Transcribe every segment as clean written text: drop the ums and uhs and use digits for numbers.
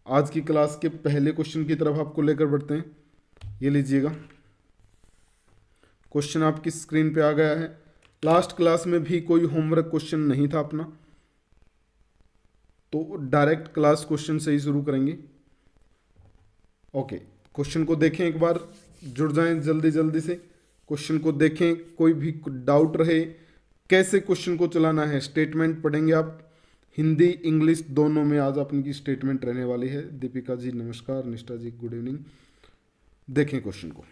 आज की क्लास के पहले क्वेश्चन की तरफ आपको लेकर बढ़ते हैं। ये लीजिएगा, क्वेश्चन आपकी स्क्रीन पे आ गया है। लास्ट क्लास में भी कोई होमवर्क क्वेश्चन नहीं था अपना, तो डायरेक्ट क्लास क्वेश्चन से ही शुरू करेंगे। ओके, क्वेश्चन को देखें एक बार, जुड़ जाएं जल्दी जल्दी से। क्वेश्चन को देखें, कोई भी डाउट रहे कैसे क्वेश्चन को चलाना है। स्टेटमेंट पढ़ेंगे आप, हिंदी इंग्लिश दोनों में आज आपकी स्टेटमेंट रहने वाली है। दीपिका जी नमस्कार, निष्ठा जी गुड इवनिंग। देखें क्वेश्चन को,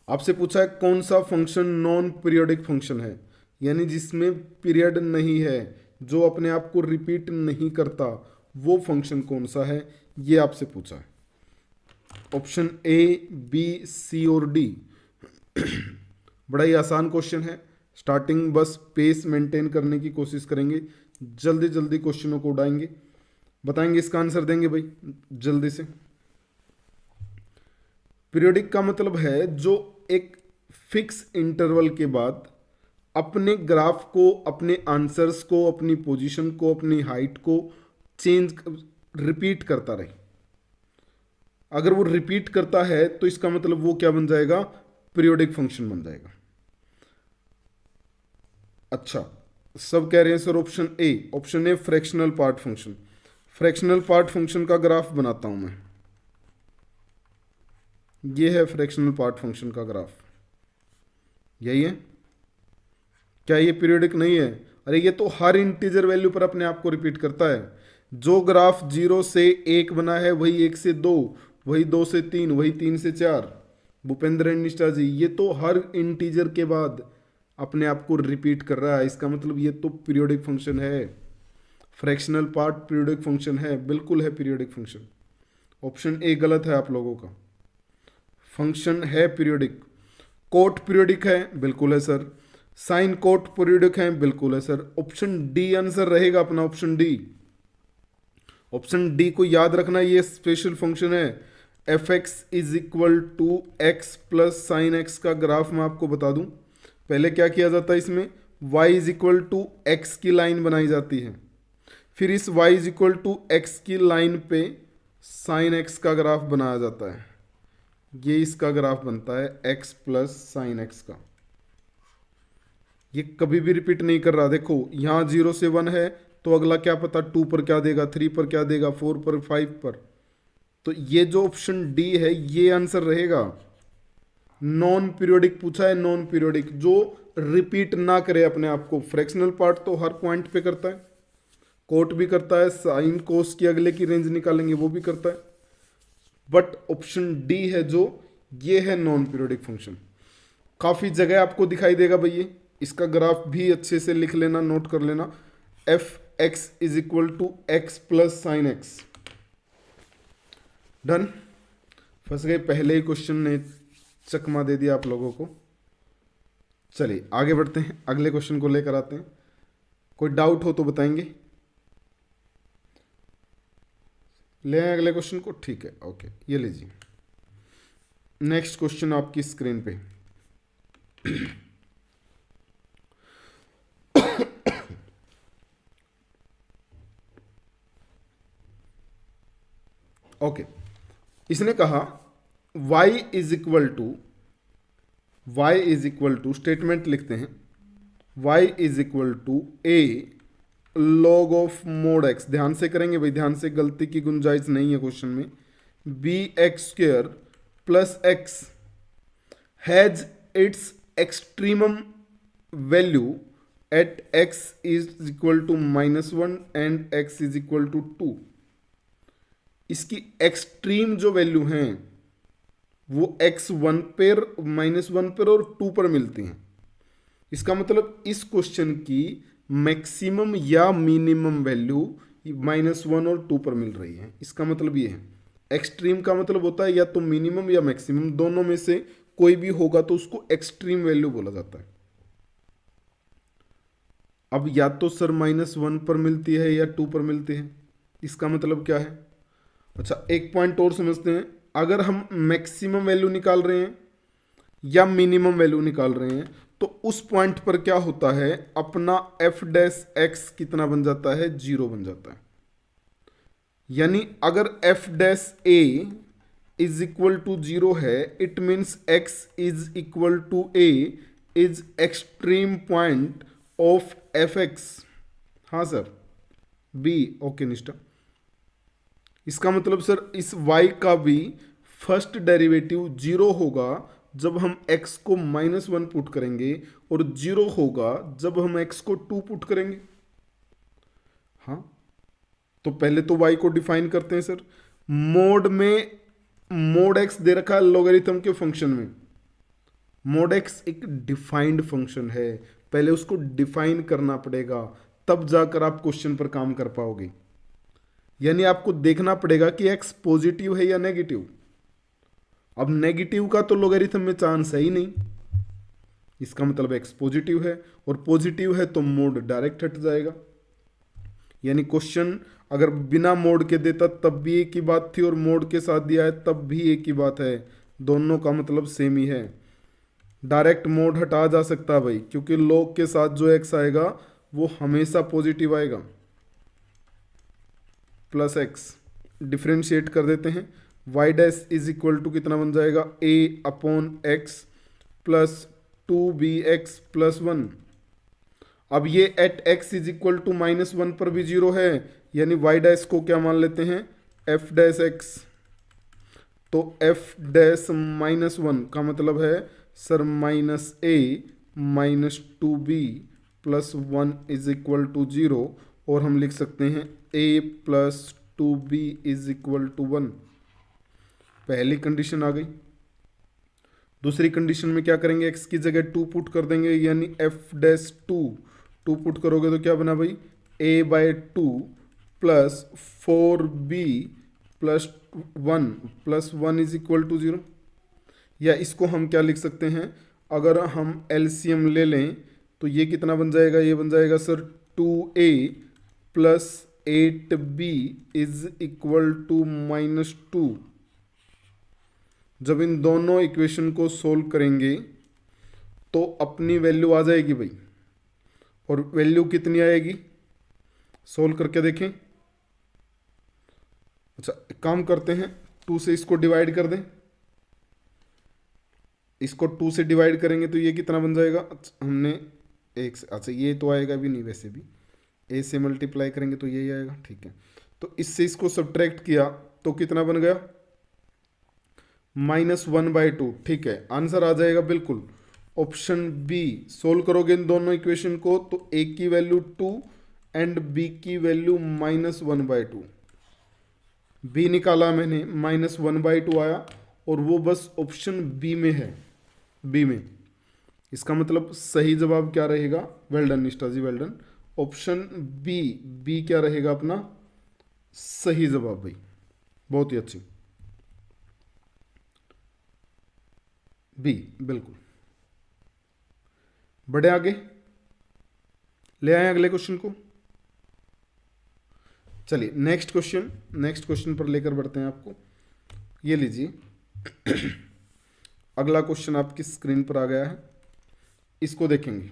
आपसे पूछा है कौन सा फंक्शन नॉन पीरियोडिक फंक्शन है, यानी जिसमें पीरियड नहीं है, जो अपने आप को रिपीट नहीं करता, वो फंक्शन कौन सा है, ये आपसे पूछा है। ऑप्शन ए, बी, सी और डी। बड़ा ही आसान क्वेश्चन है। स्टार्टिंग बस पेस मेंटेन करने की कोशिश करेंगे, जल्दी जल्दी क्वेश्चनों को उड़ाएंगे, बताएंगे इसका आंसर देंगे भाई जल्दी से। पीरियोडिक का मतलब है जो एक फिक्स इंटरवल के बाद अपने ग्राफ को, अपने आंसर्स को, अपनी पोजीशन को, अपनी हाइट को चेंज रिपीट करता रहे। अगर वो रिपीट करता है तो इसका मतलब वो क्या बन जाएगा, पीरियोडिक फंक्शन बन जाएगा। अच्छा, सब कह रहे हैं sir option A. Option A fractional part function. Fractional part function का ग्राफ बनाता हूं मैं। ये है फ्रैक्शनल पार्ट फंक्शन का ग्राफ, यही है। क्या ये पीरियोडिक नहीं है? अरे ये तो हर इंटीजर वैल्यू पर अपने आप को रिपीट करता है। जो ग्राफ 0 से 1 बना है वही 1 से 2, वही 2 से 3, वही 3 से 4। भूपेंद्र एंड निष्ठा जी, ये तो हर इंटीजर के बाद अपने आप को रिपीट कर रहा है। इसका मतलब ये तो पीरियोडिक फंक्शन है। फ्रैक्शनल पार्ट पीरियोडिक फंक्शन है, बिल्कुल है पीरियोडिक फंक्शन। ऑप्शन ए गलत है आप लोगों का, फंक्शन है पीरियोडिक। कोट पीरियोडिक है, बिल्कुल है सर। साइन कोट पीरियोडिक है, बिल्कुल है सर। ऑप्शन डी आंसर रहेगा अपना, ऑप्शन डी। ऑप्शन डी को याद रखना, ये स्पेशल फंक्शन है। F X is equal to X plus sine X का ग्राफ मैं आपको बता दूं। पहले क्या किया जाता है इसमें, y is equal to X की लाइन बनाई जाती है, फिर इस y is equal to X की लाइन पे साइन एक्स का ग्राफ बनाया जाता है। ये इसका ग्राफ बनता है x प्लस साइन एक्स का। ये कभी भी रिपीट नहीं कर रहा। देखो यहां 0 से 1 है, तो अगला क्या पता 2 पर क्या देगा, 3 पर क्या देगा, 4 पर, 5 पर। तो ये जो ऑप्शन डी है ये आंसर रहेगा। नॉन पीरियोडिक पूछा है, नॉन पीरियोडिक जो रिपीट ना करे अपने आप को। फ्रैक्शनल पार्ट तो हर पॉइंट पे करता है, कोट भी करता है, साइन कोस की अगले की रेंज निकालेंगे वो भी करता है, बट ऑप्शन डी है जो ये है नॉन पीरियोडिक फंक्शन। काफी जगह आपको दिखाई देगा भैया, इसका ग्राफ भी अच्छे से लिख लेना, नोट कर लेना। F X is equal to X plus sine X. Done, फंस गए, पहले ही क्वेश्चन ने चकमा दे दिया आप लोगों को। चलिए आगे बढ़ते हैं, अगले क्वेश्चन को लेकर आते हैं। कोई डाउट हो तो बताएंगे, ले आए अगले क्वेश्चन को, ठीक है। ओके, ये लीजिए नेक्स्ट क्वेश्चन आपकी स्क्रीन पे। ओके, इसने कहा y is equal to, statement लिखते हैं, y is equal to a log of mod x। ध्यान से करेंगे भाई, ध्यान से, गलती की गुंजाइश नहीं है क्वेश्चन में। B x square plus x has its extremum value at x is equal to -1 and x is equal to 2। इसकी एक्सट्रीम जो वैल्यू हैं वो x1 पर, -1 पर और 2 पर मिलती हैं। इसका मतलब इस क्वेश्चन की मैक्सिमम या मिनिमम वैल्यू -1 और 2 पर मिल रही है। इसका मतलब ये है, एक्सट्रीम का मतलब होता है या तो मिनिमम या मैक्सिमम, दोनों में से कोई भी होगा तो उसको एक्सट्रीम वैल्यू बोला जाता है। अब या तो सर -1 पर मिलती है या 2 पर मिलती है, इसका मतलब क्या है। अच्छा, एक पॉइंट और समझते हैं। अगर हम मैक्सिमम वैल्यू निकाल रहे हैं या मिनिमम वैल्यू निकाल रहे हैं तो उस पॉइंट पर क्या होता है, अपना एफ डैश एक्स कितना बन जाता है, 0 बन जाता है। यानी अगर f dash a is equal to 0 है, it means x is equal to a is extreme point of f x. हाँ सर, बी ओके निष्ठा। इसका मतलब सर इस y का भी फर्स्ट डेरिवेटिव 0 होगा जब हम x को -1 पुट करेंगे, और 0 होगा जब हम x को 2 पुट करेंगे। हाँ, तो पहले तो y को डिफाइन करते हैं सर। मोड में मोड x दे रखा है लॉगरिथम के फंक्शन में। मोड x एक डिफाइंड फंक्शन है, पहले उसको डिफाइन करना पड़ेगा, तब जाकर आप क्वेश्चन पर काम कर पाओगे। यानी आपको देखना पड़ेगा कि x पॉजिटिव है या नेगेटिव। अब नेगेटिव का तो लॉगरिथम में चांस है ही नहीं, इसका मतलब x पॉजिटिव है, और पॉजिटिव है तो मोड डायरेक्ट हट जाएगा। यानी क्वेश्चन अगर बिना मोड के देता तब भी एक ही बात थी, और मोड के साथ दिया है तब भी एक ही बात है, दोनों का मतलब सेम ही है। डायरेक्ट मोड हटा जा सकता है भाई, क्योंकि लॉग के साथ जो x आएगा वो हमेशा पॉजिटिव आएगा। प्लस एक्स डिफ्रेंशिएट कर देते हैं, y dash is equal to कितना बन जाएगा, a upon x plus 2bx plus 1। अब ये at x is equal to -1 पर भी 0 है, यानी y डैश को क्या मान लेते हैं, f डैश x। तो f डैश -1 का मतलब है sir -a -2b plus 1 is equal to 0, और हम लिख सकते हैं a plus 2b is equal to 1। पहली कंडीशन आ गई। दूसरी कंडीशन में क्या करेंगे, x की जगह 2 पुट कर देंगे, यानी f डैश 2 पुट करोगे तो क्या बना भाई, a/2 plus 4b plus 1 is equal to 0। या इसको हम क्या लिख सकते हैं, अगर हम एलसीएम ले लें तो ये कितना बन जाएगा, ये बन जाएगा sir 2a plus 8b is equal to -2। जब इन दोनों इक्वेशन को सोल्व करेंगे तो अपनी वैल्यू आ जाएगी भाई, और वैल्यू कितनी आएगी, सोल्व करके देखें। अच्छा एक काम करते हैं, 2 से इसको डिवाइड कर दें, इसको 2 से डिवाइड करेंगे तो ये कितना बन जाएगा, अच्छा, हमने एक से, अच्छा ये तो आएगा भी नहीं, वैसे भी a से मल्टीप्लाई करेंगे तो यही आएगा, ठीक है। तो इससे इसको सब्ट्रैक्ट किया तो कितना बन गया, -1/2, ठीक है। आंसर आ जाएगा बिल्कुल ऑप्शन बी। सोल्व करोगे इन दोनों इक्वेशन को तो a की वैल्यू 2 एंड b की वैल्यू -1/2। b निकाला मैंने, -1/2 आया, और वो बस ऑप्शन बी में है, बी में। इसका मतलब सही जवाब क्या रहेगा, वेल डन निष्ठा जी, वेल डन। ऑप्शन बी क्या रहेगा अपना सही जवाब भाई, बहुत ही अच्छी, बी बिल्कुल। बढ़े आगे, ले आए अगले क्वेश्चन को। चलिए नेक्स्ट क्वेश्चन पर लेकर बढ़ते हैं आपको। ये लीजिए अगला क्वेश्चन आपकी स्क्रीन पर आ गया है, इसको देखेंगे।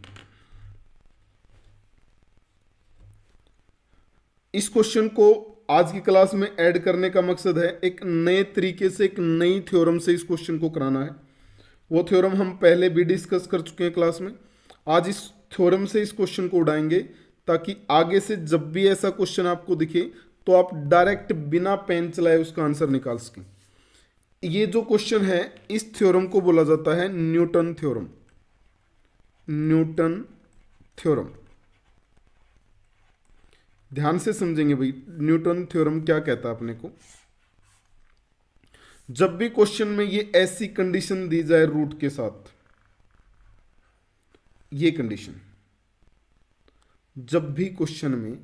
इस क्वेश्चन को आज की क्लास में ऐड करने का मकसद है एक नए तरीके से, एक नई थ्योरम से इस क्वेश्चन को कराना है। वो थ्योरम हम पहले भी डिस्कस कर चुके हैं क्लास में। आज इस थ्योरम से इस क्वेश्चन को उड़ाएंगे, ताकि आगे से जब भी ऐसा क्वेश्चन आपको दिखे तो आप डायरेक्ट बिना पेन चलाए उसका आंसर निकाल सकें। ये जो क्वेश्चन है, इस थ्योरम को बोला जाता है न्यूटन थ्योरम। न्यूटन थ्योरम ध्यान से समझेंगे भाई, न्यूटन थ्योरम क्या कहता है अपने को। जब भी क्वेश्चन में ये ऐसी कंडीशन दी जाए रूट के साथ, ये कंडीशन, जब भी क्वेश्चन में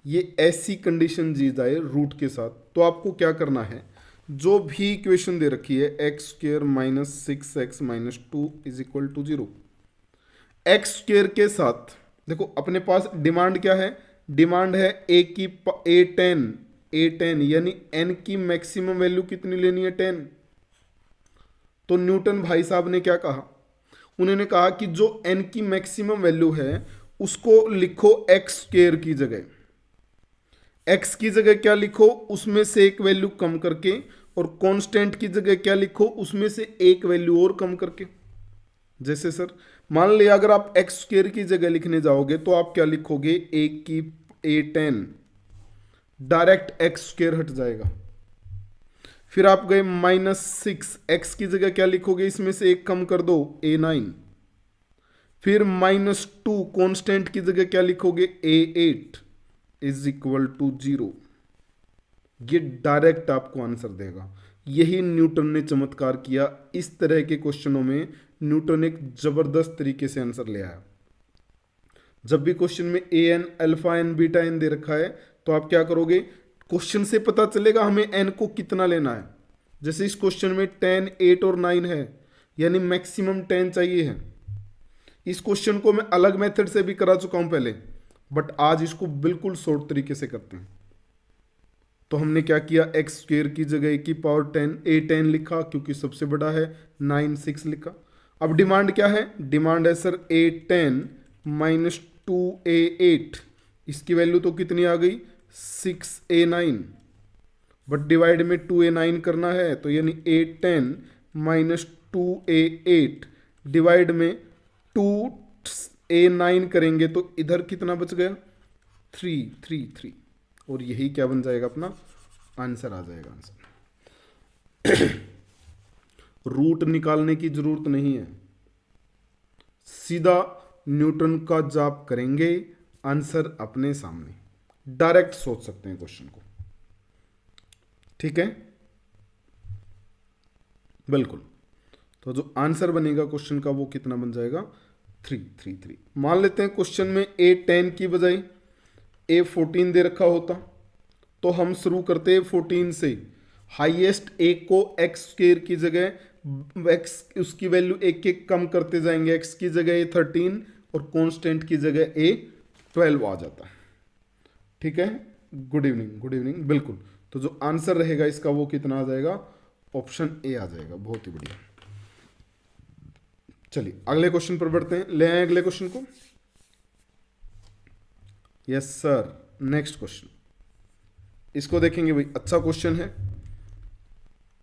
ये ऐसी कंडीशन दी जाए रूट के साथ, तो आपको क्या करना है, जो भी इक्वेशन दे रखी है x² - 6x - 2 is equal to 0, x² के साथ देखो अपने पास डिमांड क्या है, डिमांड है a10 यानी n की मैक्सिमम वैल्यू कितनी लेनी है, 10। तो न्यूटन भाई साहब ने क्या कहा, उन्होंने कहा कि जो n की मैक्सिमम वैल्यू है उसको लिखो x² की जगह। एक्स की जगह क्या लिखो, उसमें से एक वैल्यू कम करके, और कांस्टेंट की जगह क्या लिखो, उसमें से एक वैल्यू और कम करके। जैसे सर मान लिया अगर आप एक्स स्क्वेयर की जगह लिखने जाओगे तो आप क्या लिखोगे, एक की a10, डायरेक्ट एक्स स्क्वेयर हट जाएगा। फिर आप गए -6, एक्स की जगह क्या लिखोगे, इसमें से एक कम कर दो, a9। फिर -2, कांस्टेंट की जगह क्या लिखोगे, a8 इज इक्वल टू 0। ये डायरेक्ट आपको आंसर देगा। यही न्यूटन ने चमत्कार किया। इस तरह के क्वेश्चनों में न्यूटन एक जबरदस्त तरीके से आंसर ले आया। जब भी क्वेश्चन में a n, alpha n, beta n दे रखा है तो आप क्या करोगे, क्वेश्चन से पता चलेगा हमें एन को कितना लेना है। जैसे इस क्वेश्चन में 10, 8 और 9 है, यानी मैक्सिमम 10 चाहिए है। इस क्वेश्चन को मैं अलग मेथड से भी करा चुका हूं पहले, बट आज इसको बिल्कुल शॉर्ट तरीके से करते हैं। तो हमने क्या किया, एक्स स्क्वेयर की जगह की पावर 10, a10 लिखा क्योंकि सबसे बड़ा है, 9, 6 लिखा। अब डिमांड क्या है, डिमांड है सर a10 माइनस 2a8, इसकी वैल्यू तो कितनी आ गई, 6a9, बट डिवाइड में 2a9 करना है, तो यानी a10 माइनस 2a8 डिवाइड में 2a9 करेंगे तो इधर कितना बच गया, 3, 3, 3, और यही क्या बन जाएगा, अपना आंसर आ जाएगा। आंसर रूट निकालने की जरूरत नहीं है, सीधा न्यूटन का जाप करेंगे, आंसर अपने सामने, डायरेक्ट सोच सकते हैं क्वेश्चन को। ठीक है, बिल्कुल। तो जो आंसर बनेगा क्वेश्चन का वो कितना बन जाएगा, 3, 3, 3। मान लेते हैं क्वेश्चन में a10 की बजाय a14 दे रखा होता तो हम शुरू करते हैं 14 से। हाईएस्ट एक को एक्स स्क्वेयर की जगह एक्स, उसकी वैल्यू एक एक कम करते जाएंगे, एक्स की जगह a13 और कांस्टेंट की जगह a12 आ जाता। ठीक है, गुड इवनिंग, गुड इवनिंग, बिल्कुल। तो जो आंसर रहेगा इसका वो कितना आ जाएगा, ऑप्शन ए आ जाएगा। बहुत ही बढ़िया। चलिए अगले क्वेश्चन पर बढ़ते हैं, ले आए अगले क्वेश्चन को। यस सर, नेक्स्ट क्वेश्चन, इसको देखेंगे भाई। अच्छा क्वेश्चन है,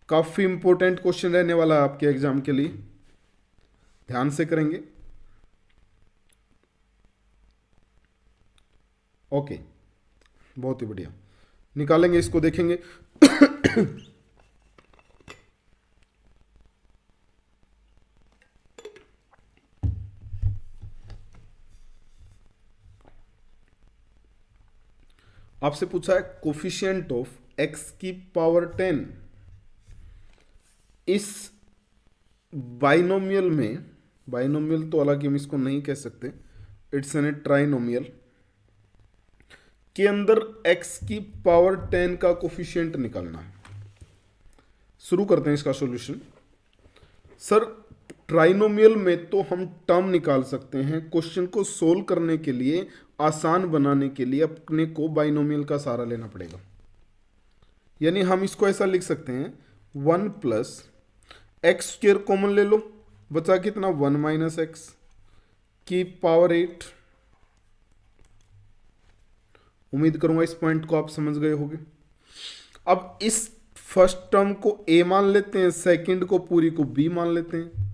काफी इंपॉर्टेंट क्वेश्चन रहने वाला है आपके एग्जाम के लिए, ध्यान से करेंगे। ओके, बहुत ही बढ़िया, निकालेंगे इसको, देखेंगे। आपसे पूछा है कोफिशिएंट ऑफ एक्स की पावर 10 इस बाइनोमियल में, बाइनोमियल तो हालांकि हम इसको नहीं कह सकते, इट्स एन ट्राइनोमियल के अंदर x की पावर 10 का कोफिशिएंट निकालना है। शुरू करते हैं इसका सॉल्यूशन। सर ट्राइनोमियल में तो हम टर्म निकाल सकते हैं, क्वेश्चन को सोल्व करने के लिए, आसान बनाने के लिए अपने को बाइनोमियल का सहारा लेना पड़ेगा। यानी हम इसको ऐसा लिख सकते हैं, 1 प्लस एक्स स्क्वेयर कॉमन ले लो, बचा कितना, 1 माइनस एक्स की पावर 8। उम्मीद करूंगा इस पॉइंट को आप समझ गए होंगे। अब इस फर्स्ट टर्म को ए मान लेते हैं, सेकंड को पूरी को बी मान लेते हैं।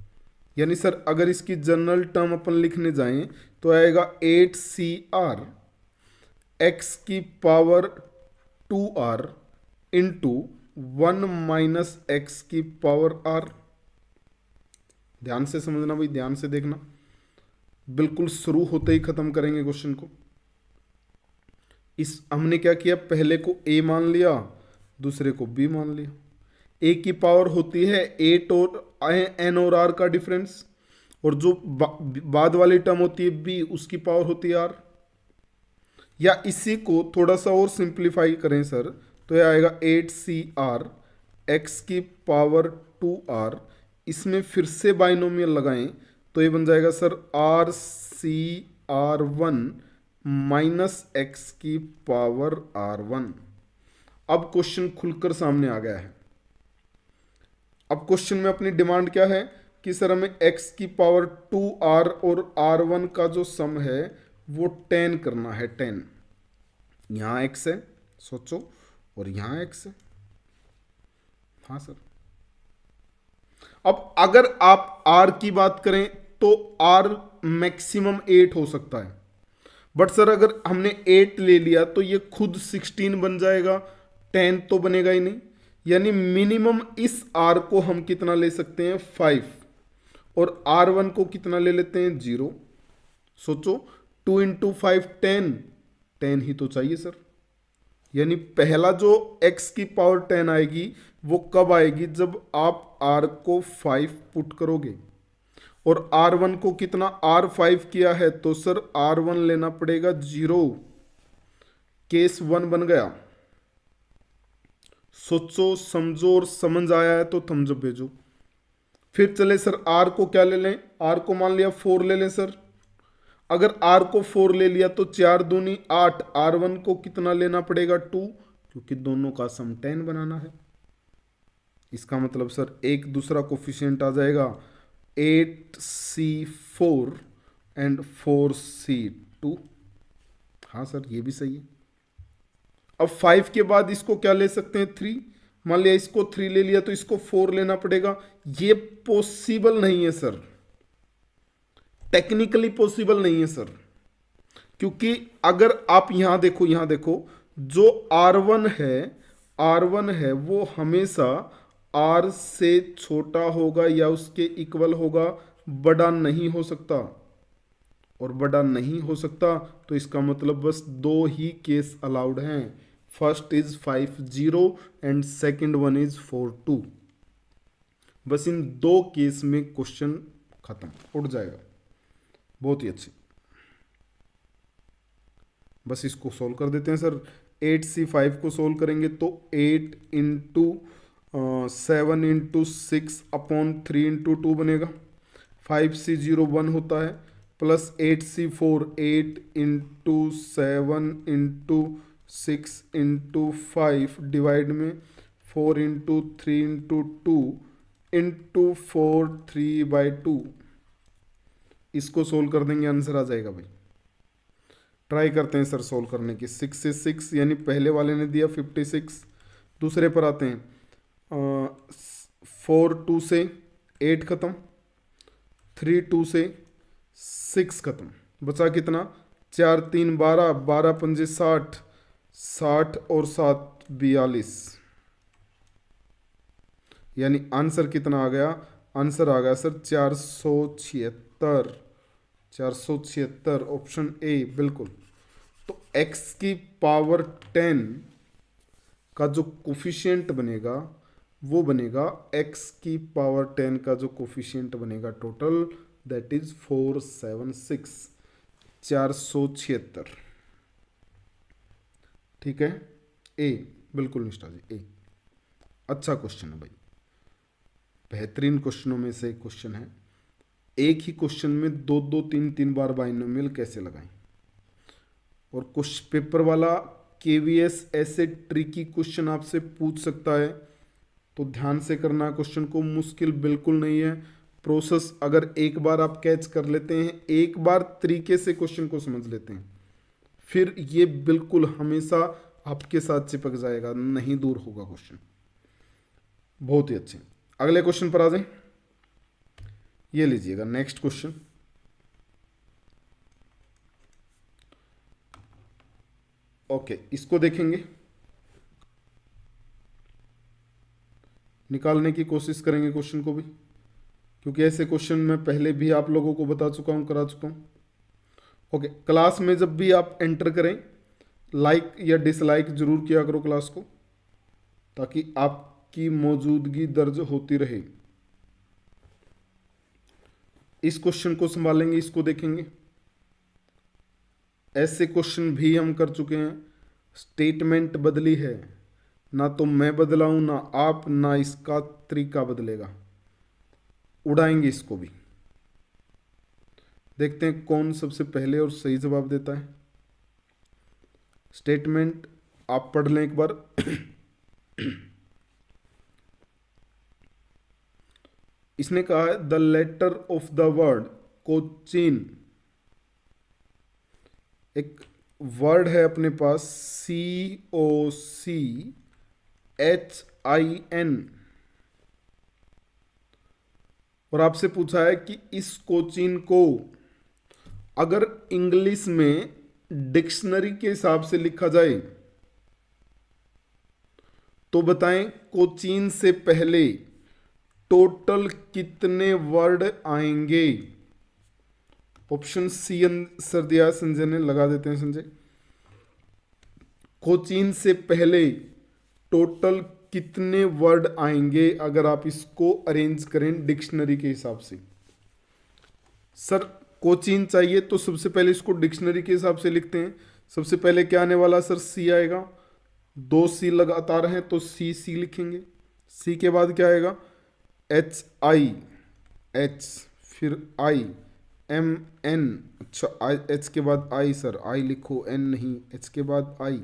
यानी सर अगर इसकी जनरल टर्म अपन लिखने जाएं तो आएगा 8CR एक्स की power 2R into 1 minus x की पावर R। ध्यान से समझना भाई, ध्यान से देखना, बिल्कुल शुरू होते ही खत्म करेंगे क्वेश्चन को। इस हमने क्या किया, पहले को a मान लिया, दूसरे को b मान लिया। a की पावर होती है 8 और n और r का डिफरेंस, और जो बाद वाली टर्म होती है b, उसकी पावर होती है r। या इसी को थोड़ा सा और सिंप्लीफाई करें सर, तो यह आएगा 8CR x की पावर 2R। इसमें फिर से बाइनोमियल लगाएं तो ये बन जाएगा सर RCR1 माइनस एक्स की पावर R1। अब क्वेश्चन खुलकर सामने आ गया है। अब क्वेश्चन में अपनी डिमांड क्या है कि सर हमें x की पावर 2R और R1 का जो सम है वो 10 करना है। 10 यहाँ x है सोचो, और यहां x है। हाँ सर। अब अगर आप r की बात करें तो r मैक्सिमम 8 हो सकता है, बट सर अगर हमने 8 ले लिया तो ये खुद 16 बन जाएगा, 10 तो बनेगा ही नहीं। यानी मिनिमम इस r को हम कितना ले सकते हैं 5, और r1 को कितना ले लेते हैं 0। सोचो 2 इंटू 5 10, 10 ही तो चाहिए सर। यानी पहला जो x की पावर 10 आएगी वो कब आएगी, जब आप r को 5 पुट करोगे, और R1 को कितना R5 किया है, तो सर R1 लेना पड़ेगा 0। केस 1 बन गया। सोचो समझो, और समझ आया है तो थम्स अप भेजो। फिर चले सर R को क्या ले लें, R को मान लिया 4 ले लें सर। अगर R को 4 ले लिया तो 4 दूनी 8, R1 को कितना लेना पड़ेगा 2, क्योंकि दोनों का सम 10 बनाना है। इसका मतलब सर एक दूसरा कोफिशिएंट आ जाएगा 8C4 एंड 4C2। हाँ सर ये भी सही है। अब 5 के बाद इसको क्या ले सकते हैं 3, मान लिया इसको 3 ले लिया तो इसको 4 लेना पड़ेगा। ये पॉसिबल नहीं है सर, टेक्निकली पॉसिबल नहीं है सर, क्योंकि अगर आप यहां देखो जो R1 है वो हमेशा R से छोटा होगा या उसके इक्वल होगा, बड़ा नहीं हो सकता। और बड़ा नहीं हो सकता तो इसका मतलब बस दो ही केस अलाउड हैं, first is 5-0 and second one is 4-2। बस इन दो केस में क्वेश्चन खत्म, उड़ जाएगा। बहुत ही अच्छी। बस इसको सोल्व कर देते हैं सर। 8C5 को सोल्व करेंगे तो 8 इंटू 7 इंटू 6 अपॉन 3 इंटू 2 बनेगा। 5C0 1 होता है, plus 8C4 8 into 7 into 6 into 5 divide में 4 इंटू 3 इंटू 2 इंटू 4 3/2। इसको सोल्व कर देंगे, आंसर आ जाएगा भाई। ट्राई करते हैं सर सोल्व करने की। 6 से 6 यानी पहले वाले ने दिया 56, दूसरे पर आते हैं। 4 2 से 8 खत्म, 3 2 से 6 खत्म, बचा कितना 4 3 12, 12 पंजे 60, 60 और 7 42। यानी आंसर कितना आ गया, आंसर आ गया सर 476। 476 ऑप्शन ए बिल्कुल। तो x की पावर 10 का जो कोफिशिएंट बनेगा वो बनेगा x की पावर 10 का जो कोफिशिएंट बनेगा टोटल, दैट इज 476, 476। ठीक है, ए बिल्कुल निष्ठा जी, ए। अच्छा क्वेश्चन है भाई, बेहतरीन क्वेश्चनों में से एक क्वेश्चन है। एक ही क्वेश्चन में 2 3 3 बार बाइनोमियल कैसे लगाएं। और कुछ पेपर वाला केवीएस ऐसे ट्रिकी क्वेश्चन आपसे पूछ सकता है, तो ध्यान से करना क्वेश्चन को, मुश्किल बिल्कुल नहीं है। प्रोसेस अगर एक बार आप कैच कर लेते हैं, एक बार तरीके से क्वेश्चन को समझ लेते हैं, फिर ये बिल्कुल हमेशा आपके साथ चिपक जाएगा, नहीं दूर होगा क्वेश्चन। बहुत ही अच्छे। अगले क्वेश्चन पर आ जाएं। ये लीजिएगा नेक्स्ट क्वेश्चन। ओके, इसको देखेंगे, निकालने की कोशिश करेंगे क्वेश्चन को भी, क्योंकि ऐसे क्वेश्चन मैं पहले भी आप लोगों को बता चुका हूं, करा चुका हूं। ओके, क्लास में जब भी आप एंटर करें लाइक या डिसलाइक जरूर किया करो क्लास को, ताकि आपकी मौजूदगी दर्ज होती रहे। इस क्वेश्चन को संभालेंगे, इसको देखेंगे। ऐसे क्वेश्चन भी हम कर चुके हैं। स्टेटमेंट बदली है, ना तो मैं बदला हूं ना आप, ना इसका तरीका बदलेगा। उड़ाएंगे इसको भी, देखते हैं कौन सबसे पहले और सही जवाब देता है। स्टेटमेंट आप पढ़ लें एक बार। इसने कहा है the letter of the word Cochin. एक वर्ड है अपने पास COCHIN, और आपसे पूछा है कि इस कोचीन को अगर इंग्लिश में डिक्शनरी के हिसाब से लिखा जाए तो बताएं कोचीन से पहले टोटल कितने वर्ड आएंगे। ऑप्शन सी आंसर दिया संजय ने, लगा देते हैं संजय। कोचीन से पहले टोटल कितने वर्ड आएंगे अगर आप इसको अरेंज करें डिक्शनरी के हिसाब से। सर कोचीन चाहिए तो सबसे पहले इसको डिक्शनरी के हिसाब से लिखते हैं। सबसे पहले क्या आने वाला सर, सी आएगा। दो सी लगातार हैं तो सी सी लिखेंगे। सी के बाद क्या आएगा, एच आई, एच, फिर आई, एम एन, अच्छा आई, एच के बाद आई, सर आई लिखो एन नहीं, एच के बाद आई।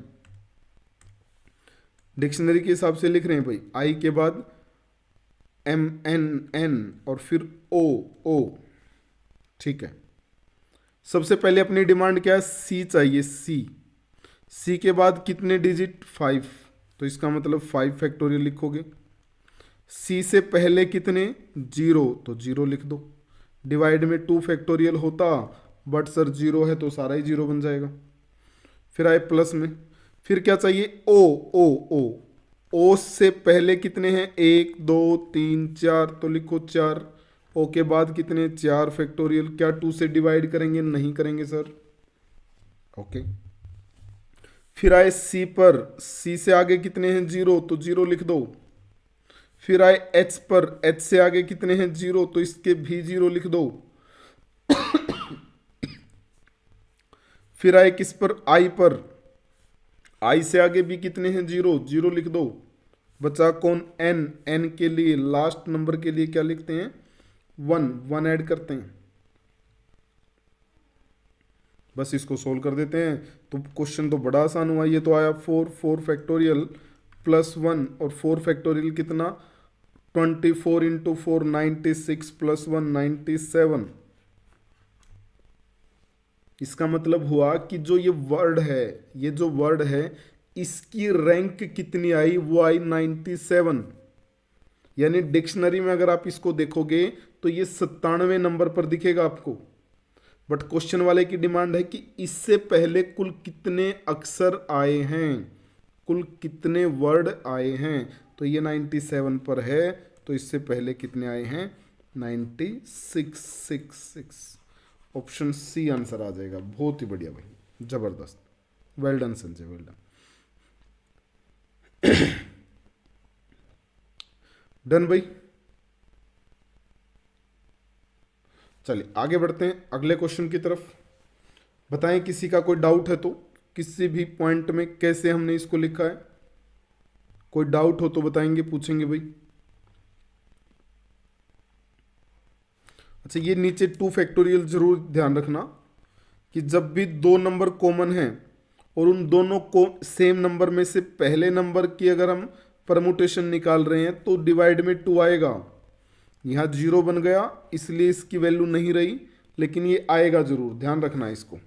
डिक्शनरी के हिसाब से लिख रहे हैं भाई, आई के बाद एम एन एन और फिर ओ ओ, ठीक है। सबसे पहले अपनी डिमांड क्या है, सी चाहिए, सी। सी के बाद कितने डिजिट, 5, तो इसका मतलब 5 फैक्टोरियल लिखोगे। सी से पहले कितने, 0, तो 0 लिख दो। डिवाइड में 2 फैक्टोरियल होता, बट सर 0 है तो सारा ही 0 बन जाएगा। फिर आए प्लस में, फिर क्या चाहिए, ओ ओ ओ। ओ से पहले कितने हैं, 1 2 3 4, तो लिखो 4। ओ के बाद कितने, 4 फैक्टोरियल। क्या 2 से डिवाइड करेंगे, नहीं करेंगे सर, ओके। फिर आए सी पर, सी से आगे कितने हैं, 0, तो 0 लिख दो। फिर आए एच पर, एच से आगे कितने हैं, 0, तो इसके भी 0 लिख दो। फिर आए किस पर, आई पर, आई से आगे भी कितने हैं, 0, 0 लिख दो। बचा कौन, एन, एन के लिए लास्ट नंबर के लिए क्या लिखते हैं, 1, 1 ऐड करते हैं। बस इसको सोल्व कर देते हैं तो क्वेश्चन तो बड़ा आसान हुआ। ये तो आया 4, 4 फैक्टोरियल प्लस 1, और 4 फैक्टोरियल कितना, 24 इंटू 4 96 प्लस 1 97। इसका मतलब हुआ कि जो ये वर्ड है, ये जो वर्ड है इसकी रैंक कितनी आई, वो आई 97। यानी डिक्शनरी में अगर आप इसको देखोगे तो ये 97 नंबर पर दिखेगा आपको। बट क्वेश्चन वाले की डिमांड है कि इससे पहले कुल कितने अक्षर आए हैं, कुल कितने वर्ड आए हैं। तो ये 97 पर है, तो इससे पहले कितने आए हैं, 9666। ऑप्शन सी आंसर आ जाएगा। बहुत ही बढ़िया भाई, जबरदस्त, well done Sanjay, well done. Done भाई, चलिए आगे बढ़ते हैं अगले क्वेश्चन की तरफ। बताएं किसी का कोई डाउट है तो, किसी भी पॉइंट में कैसे हमने इसको लिखा है, कोई डाउट हो तो बताएंगे, पूछेंगे भाई। अच्छा, ये नीचे 2 फैक्टोरियल जरूर ध्यान रखना कि जब भी 2 नंबर कॉमन हैं और उन दोनों को सेम नंबर में से पहले नंबर की अगर हम परमुटेशन निकाल रहे हैं तो डिवाइड में 2 आएगा। यहाँ 0 बन गया इसलिए इसकी वैल्यू नहीं रही, लेकिन ये आएगा जरूर, ध्यान रखना इसको।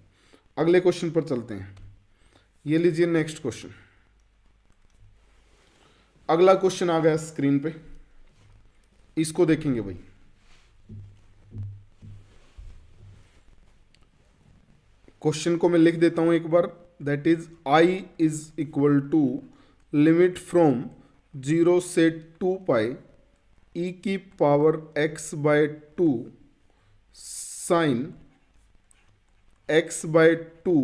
अगले क्वेश्चन पर चलते हैं। ये लीजिए नेक्स्ट क्वेश्चन। अगला क्वेश्चन आ गया स्क्रीन पे, इसको देखेंगे भाई। क्वेश्चन को मैं लिख देता हूं एक बार, that is I is equal to limit from 0 से 2 पाई ई की power x by 2 sine x by 2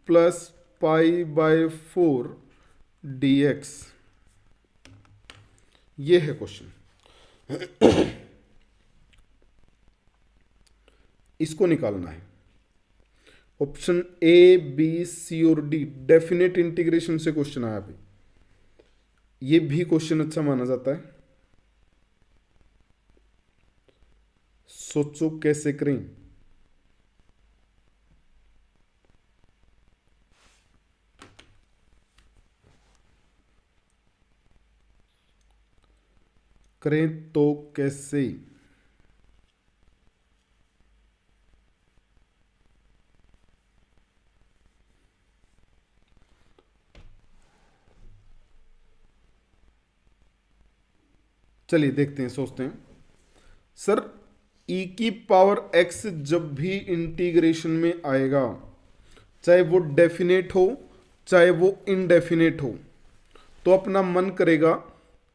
plus pi by 4 dx। ये है क्वेश्चन। इसको निकालना है। ऑप्शन ए बी सी और डी डेफिनेट इंटीग्रेशन से क्वेश्चन आया भाई। ये भी क्वेश्चन अच्छा माना जाता है, सोचो कैसे करें। करें तो कैसे, चलिए देखते हैं, सोचते हैं। सर e की पावर x जब भी इंटीग्रेशन में आएगा, चाहे वो डेफिनेट हो चाहे वो इनडेफिनेट हो, तो अपना मन करेगा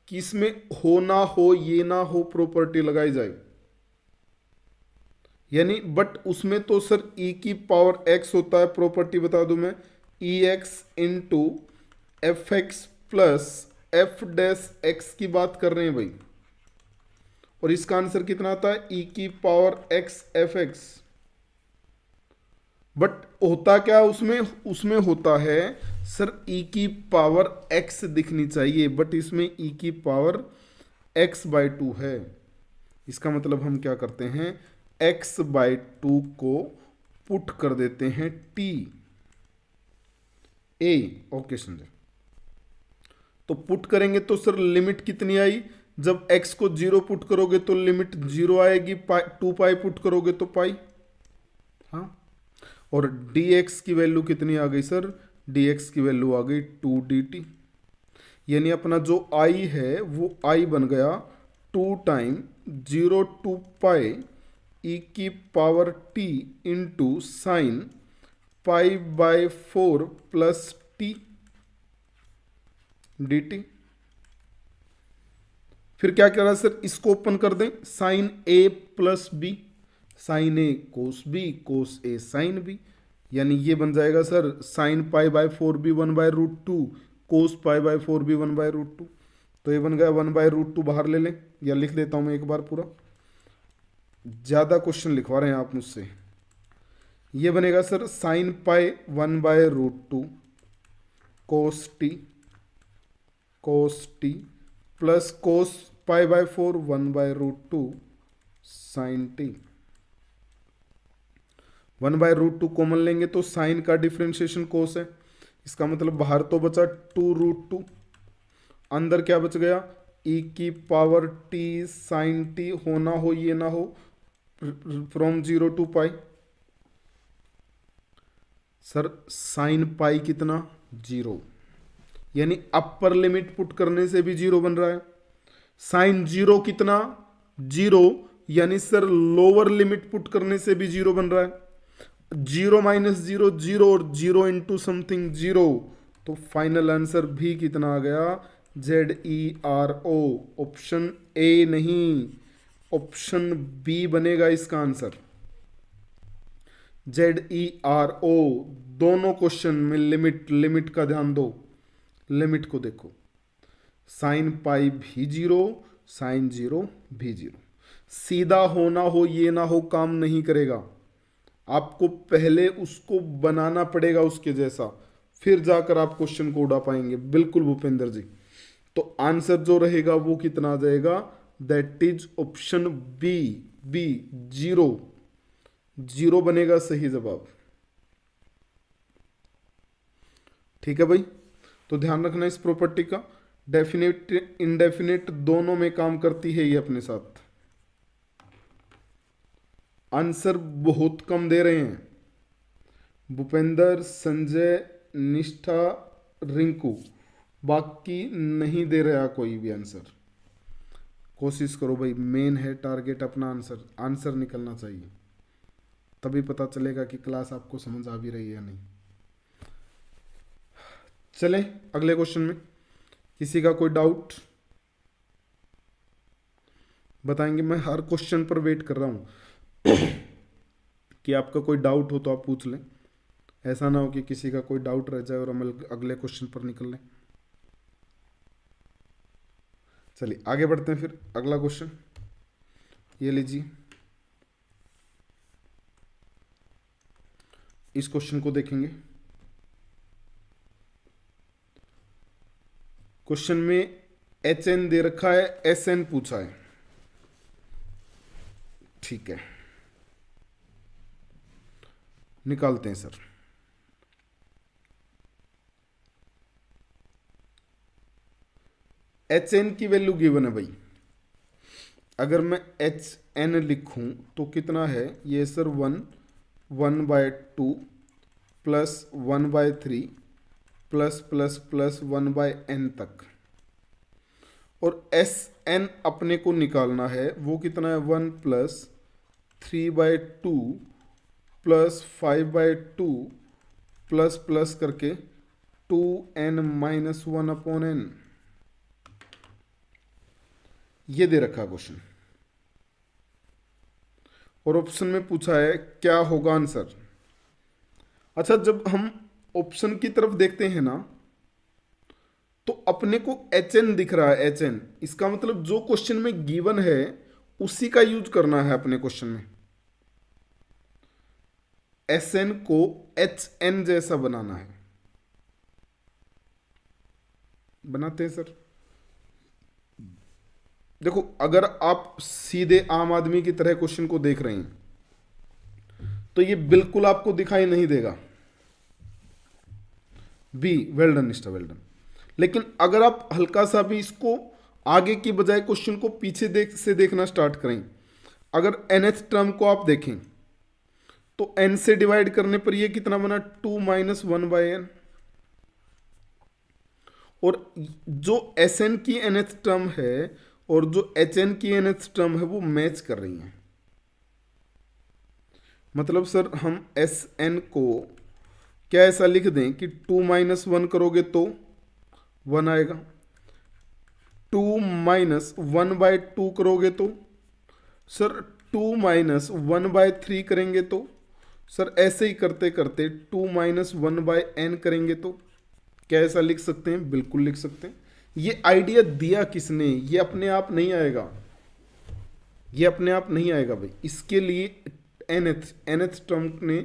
कि इसमें हो ना हो ये ना हो प्रॉपर्टी लगाई जाए। यानी बट उसमें तो सर e की पावर x होता है, प्रॉपर्टी बता दूं मैं, e x into f x plus f dash x की बात कर रहे हैं भाई। और इसका आंसर कितना आता है, e की power x F x. But होता क्या उसमें, उसमें होता है सर e की पावर x दिखनी चाहिए, बट इसमें e की पावर x/2 है। इसका मतलब हम क्या करते हैं, x/2 को पुट कर देते हैं t a। ओके समझे। तो पुट करेंगे तो सर लिमिट कितनी आई, जब x को 0 पुट करोगे तो लिमिट 0 आएगी, 2 पाई पुट करोगे तो पाई। हाँ, और dx की वैल्यू कितनी आ गई सर, dx की वैल्यू आ गई 2dt। यानी अपना जो i है वो i बन गया 2 टाइम 0 टू पाई e की power t into sine π/4 plus t dt। फिर क्या कह रहा है सर, इसको ओपन कर दें, sine a plus b, sine a cos b, cos a sine b. यानी ये बन जाएगा सर साइन π/4 भी 1/√2, कोस π/4 भी 1/√2। तो ये बन गया 1/√2, बाहर ले लें या लिख देता हूं मैं एक बार पूरा, ज़्यादा क्वेश्चन लिखवा रहे हैं आप मुझसे। ये बनेगा sir sine pi 1/√2 cos t plus cos π/4 1/√2 sine t. 1/√2 common लेंगे तो साइन का डिफ्रेंशिएशन कोस है, इसका मतलब बाहर तो बचा 2√2, अंदर क्या बच गया, e की पावर t साइन टी, होना हो ये ना हो, from 0 to pi. Sir sine pi कितना, 0, यानी अपर लिमिट पुट करने से भी 0 बन रहा है। साइन 0 कितना, 0, यानी सर लोअर लिमिट पुट करने से भी 0 बन रहा है। 0 माइनस 0 0 और 0 इंटू समथिंग 0, तो फाइनल आंसर भी कितना आ गया, ZERO। ऑप्शन ए नहीं, ऑप्शन बी बनेगा इसका आंसर, ZERO। दोनों क्वेश्चन में लिमिट का ध्यान दो, लिमिट को देखो, साइन पाई भी 0, साइन 0 भी 0। सीधा होना हो ये ना हो काम नहीं करेगा, आपको पहले उसको बनाना पड़ेगा उसके जैसा, फिर जाकर आप क्वेश्चन को उड़ा पाएंगे। बिल्कुल भूपेंद्र जी। तो आंसर जो रहेगा वो कितना आ जाएगा, दैट इज ऑप्शन बी, 0 बनेगा सही जवाब। ठीक है भाई, तो ध्यान रखना इस प्रॉपर्टी का, डेफिनेट इनडेफिनेट दोनों में काम करती है ये अपने साथ। आंसर बहुत कम दे रहे हैं, भूपेंद्र, संजय, निष्ठा, रिंकू, बाकी नहीं दे रहा कोई भी आंसर। कोशिश करो भाई, मेन है टारगेट अपना, आंसर निकलना चाहिए, तभी पता चलेगा कि क्लास आपको समझ आ भी रही है या नहीं। चलें अगले क्वेश्चन में, किसी का कोई डाउट बताएंगे, मैं हर क्वेश्चन पर वेट कर रहा हूं कि आपका कोई डाउट हो तो आप पूछ लें, ऐसा ना हो कि किसी का कोई डाउट रह जाए और हम अगले क्वेश्चन पर निकल लें। चलिए आगे बढ़ते हैं, फिर अगला क्वेश्चन ये लीजिए, इस क्वेश्चन को देखेंगे। क्वेश्चन में HN दे रखा है, SN पूछा है, ठीक है निकालते हैं सर। HN की वैल्यू गिवन है भाई, अगर मैं HN लिखूं तो कितना है ये sir 1/2 plus 1/3 plus plus plus 1/n तक, और एन अपने को निकालना है, वो कितना है 1 प्लस 3/2 प्लस 5/2 प्लस प्लस करके 2n-1/n। ये दे रखा क्वेश्चन और ऑप्शन में पूछा है क्या होगा आंसर। अच्छा, जब हम ऑप्शन की तरफ देखते हैं ना तो अपने को HN दिख रहा है, HN। इसका मतलब जो क्वेश्चन में गिवन है उसी का यूज करना है अपने क्वेश्चन में। SN को HN जैसा बनाना है। बनाते हैं सर। देखो, अगर आप सीधे आम आदमी की तरह क्वेश्चन को देख रहे हैं तो ये बिल्कुल आपको दिखाई नहीं देगा। B, well done mister, well done. लेकिन अगर आप हल्का सा भी इसको आगे की बजाय क्वेश्चन को पीछे से देखना स्टार्ट करें, अगर nth टर्म को आप देखें तो n से डिवाइड करने पर ये कितना बना 2-1/n। और जो Sn की nth टर्म है और जो Hn की nth टर्म है वो मैच कर रही हैं। मतलब सर हम Sn को क्या ऐसा लिख दें कि 2-1 करोगे तो 1 आएगा, 2-1/2 करोगे तो सर 2-1/3 करेंगे तो सर ऐसे ही करते करते 2-1/n करेंगे तो क्या ऐसा लिख सकते हैं? बिल्कुल लिख सकते हैं। ये आइडिया दिया किसने? ये अपने आप नहीं आएगा, ये अपने आप नहीं आएगा भाई। इसके लिए nth टर्म ने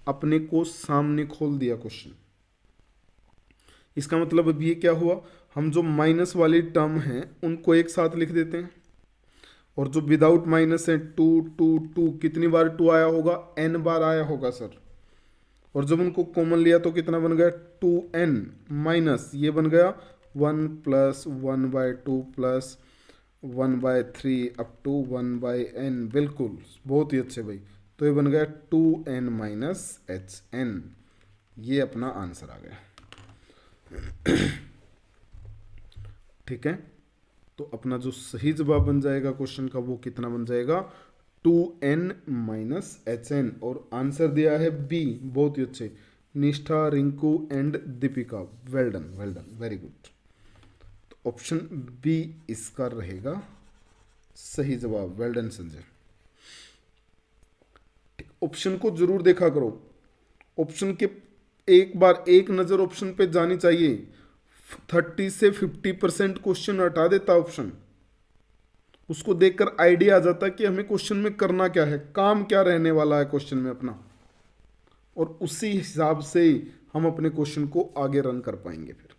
अपने को सामने खोल दिया क्वेश्चन। इसका मतलब अब ये क्या हुआ, हम जो माइनस वाली टर्म हैं उनको एक साथ लिख देते हैं और जो विदाउट माइनस है 2 2 2, कितनी बार 2 आया होगा? n बार आया होगा सर। और जब उनको कॉमन लिया तो कितना बन गया 2n माइनस ये बन गया 1 plus 1/2 plus 1/3 up to 1/n। बिल्कुल, बहुत ही अच्छे भाई। तो ये बन गया 2n माइनस hn। ये अपना आंसर आ गया। ठीक है, तो अपना जो सही जवाब बन जाएगा क्वेश्चन का वो कितना बन जाएगा 2n माइनस hn। और आंसर दिया है बी। बहुत ही अच्छे, निष्ठा, Rinku and Deepika. Well done, well done, very good. तो ऑप्शन बी इसका रहेगा सही जवाब। Well done Sanjay. ऑप्शन को जरूर देखा करो, ऑप्शन के एक बार एक नजर ऑप्शन पे जानी चाहिए। 30 से 50% क्वेश्चन हटा देता ऑप्शन। उसको देखकर आइडिया आ जाता है कि हमें क्वेश्चन में करना क्या है, काम क्या रहने वाला है क्वेश्चन में अपना, और उसी हिसाब से हम अपने क्वेश्चन को आगे रन कर पाएंगे फिर।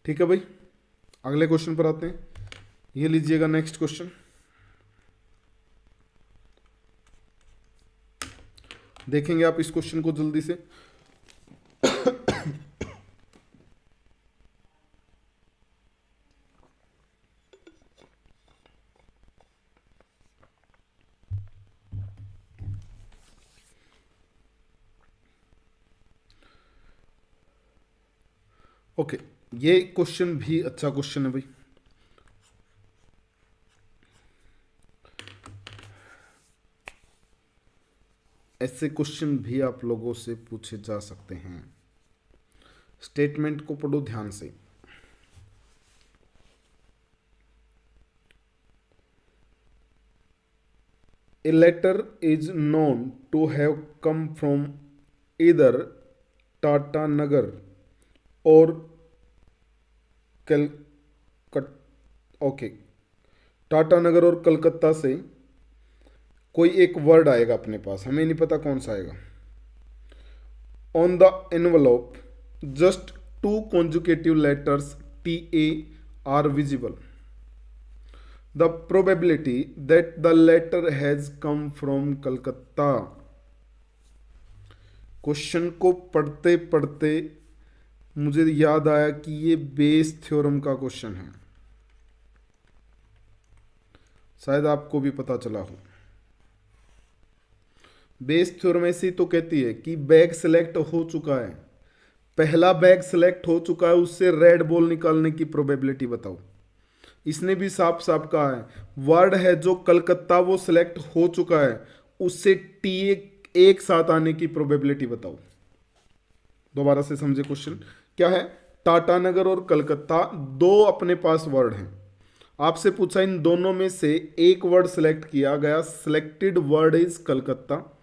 ठीक है भाई, अगले क्वेश्चन पर आते हैं। ये लीजिएगा नेक्स्ट क्वेश्चन। देखेंगे आप इस क्वेश्चन को जल्दी से। ओके, ये क्वेश्चन भी अच्छा क्वेश्चन है भाई। ऐसे क्वेश्चन भी आप लोगों से पूछे जा सकते हैं। स्टेटमेंट को पढ़ो ध्यान से। A letter is known to have come from either Tata Nagar or Calcutta. Okay, Tata Nagar और कलकत्ता से कोई एक वर्ड आएगा अपने पास, हमें नहीं पता कौन सा आएगा। On the envelope just 2 consecutive letters TA are visible. The probability that the letter has come from Calcutta। Question को पढ़ते पढ़ते मुझे याद आया कि ये बेस थ्योरम का क्वेश्चन है, शायद आपको भी पता चला हो। बेस थ्योरम ऐसी तो कहती है कि बैग सेलेक्ट हो चुका है, पहला बैग सिलेक्ट हो चुका है, उससे रेड बॉल निकालने की प्रोबेबिलिटी बताओ। इसने भी साफ साफ कहा है, वर्ड है जो कलकत्ता वो सिलेक्ट हो चुका है, उससे टी एक साथ आने की प्रोबेबिलिटी बताओ। दोबारा से समझे क्वेश्चन क्या है। टाटानगर और कलकत्ता दो अपने पास वर्ड हैं, आपसे पूछा इन दोनों में से एक वर्ड सिलेक्ट किया गया, सिलेक्टेड वर्ड इज कलकत्ता,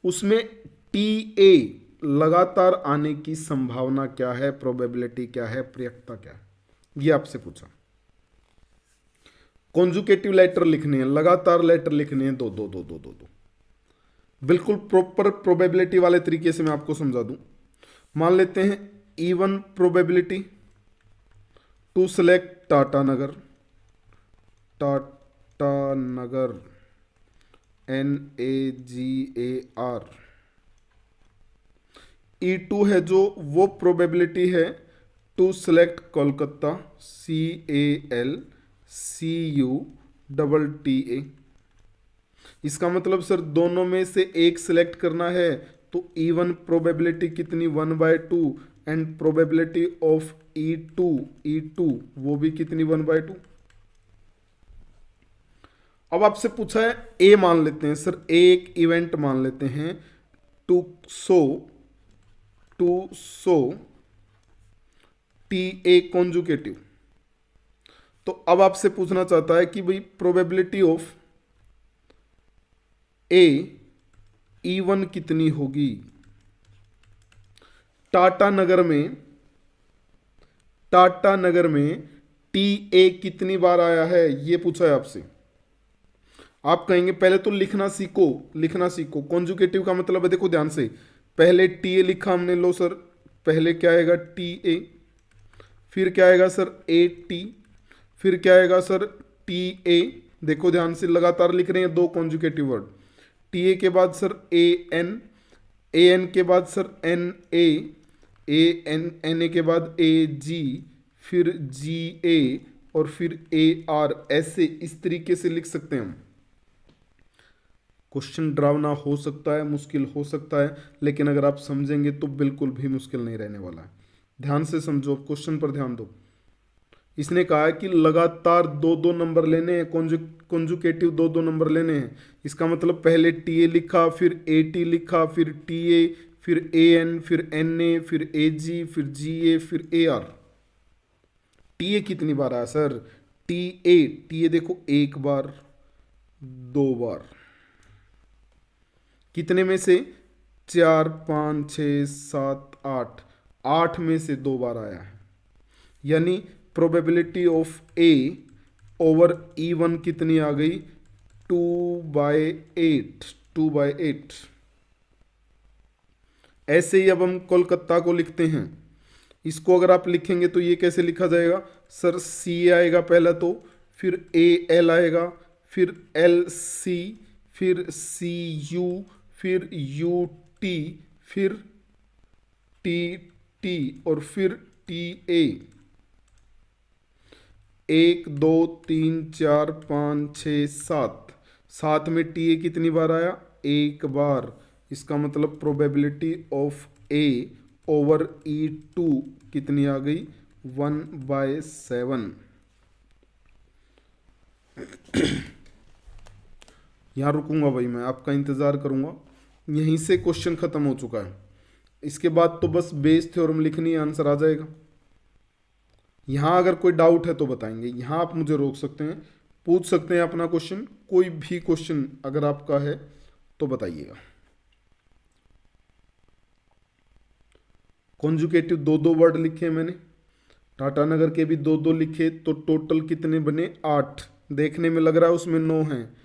उसमें टी ए लगातार आने की संभावना क्या है, प्रोबेबिलिटी क्या है, प्रयक्षता क्या है, ये आपसे पूछा। कॉन्जुकेटिव लेटर लिखने हैं, लगातार लेटर लिखने हैं, दो दो दो दो दो दो, बिल्कुल प्रॉपर प्रोबेबिलिटी वाले तरीके से मैं आपको समझा दूं। मान लेते हैं even probability to select Tatanagar, Tatanagar NAGAR। E2 है जो वो प्रोबेबिलिटी है टू सेलेक्ट कोलकाता, CALCUTTA। इसका मतलब सर दोनों में से एक सिलेक्ट करना है, तो इवन प्रोबेबिलिटी कितनी 1/2 एंड प्रोबेबिलिटी ऑफ E2 वो भी कितनी 1/2। अब आपसे पूछा है ए मान लेते हैं सर, एक इवेंट मान लेते हैं टू सो TA कॉन्जुकेटिव। तो अब आपसे पूछना चाहता है कि भाई प्रोबेबिलिटी ऑफ ए E1 कितनी होगी। टाटानगर में TA कितनी बार आया है, ये पूछा है आपसे। आप कहेंगे पहले तो लिखना सीखो। कॉन्जुकेटिव का मतलब है, देखो ध्यान से, पहले TA लिखा हमने, लो सर पहले क्या आएगा TA, फिर क्या आएगा सर AT, फिर क्या आएगा सर TA। देखो ध्यान से, लगातार लिख रहे हैं दो कॉन्जुकेटिव वर्ड। TA के बाद सर AN के बाद सर NA के बाद AG, फिर GA और फिर AR। ऐसे इस तरीके से लिख सकते हैं हम। क्वेश्चन डरावना हो सकता है, मुश्किल हो सकता है, लेकिन अगर आप समझेंगे तो बिल्कुल भी मुश्किल नहीं रहने वाला है। ध्यान से समझो, क्वेश्चन पर ध्यान दो। इसने कहा है कि लगातार दो दो नंबर लेने हैं, कॉन्जुकेटिव दो दो नंबर लेने हैं। इसका मतलब पहले TA लिखा, फिर AT लिखा, फिर TA, फिर AN, फिर NA, फिर AG, फिर GA, फिर AR। TA कितनी बार आया सर, TA देखो एक बार, दो बार, कितने में से 4 5 6 7 8 में से दो बार आया है। यानी probability of A over E1 कितनी आ गई 2/8। ऐसे ही अब हम कोलकाता को लिखते हैं। इसको अगर आप लिखेंगे तो ये कैसे लिखा जाएगा सर, C आएगा पहला, तो फिर AL आएगा, फिर LC, फिर CU, फिर UT, फिर TT और फिर TA। 1 2 3 4 5 6 7 में TA कितनी बार आया, एक बार। इसका मतलब probability of A over E2 कितनी आ गई 1/7। यहाँ रुकूंगा भाई, मैं आपका इंतज़ार करूंगा। यहीं से क्वेश्चन ख़त्म हो चुका है। इसके बाद तो बस बेस थ्योरम लिखनी है, आंसर आ जाएगा। यहाँ अगर कोई डाउट है तो बताएंगे, यहाँ आप मुझे रोक सकते हैं, पूछ सकते हैं अपना क्वेश्चन, कोई भी क्वेश्चन अगर आपका है तो बताइएगा। कॉन्जुकेटिव दो दो वर्ड लिखे मैंने, टाटानगर के भी दो दो लिखे, तो टोटल कितने बने 8। देखने में लग रहा है उसमें 9 हैं,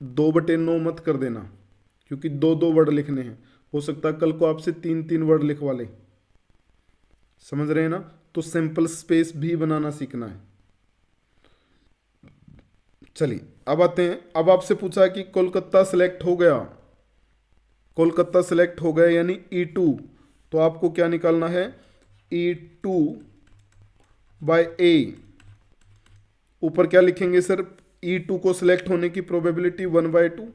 2/9 मत कर देना, क्योंकि दो दो वर्ड लिखने हैं। हो सकता है कल को आपसे 3 वर्ड लिखवा ले, समझ रहे हैं ना। तो सिंपल स्पेस भी बनाना सीखना है। चलिए अब आते हैं, अब आपसे पूछा कि कोलकाता सिलेक्ट हो गया, कोलकाता सिलेक्ट हो गया यानी E2, तो आपको क्या निकालना है E2/A। ऊपर क्या लिखेंगे सर, E2 को सिलेक्ट होने की प्रोबेबिलिटी 1/2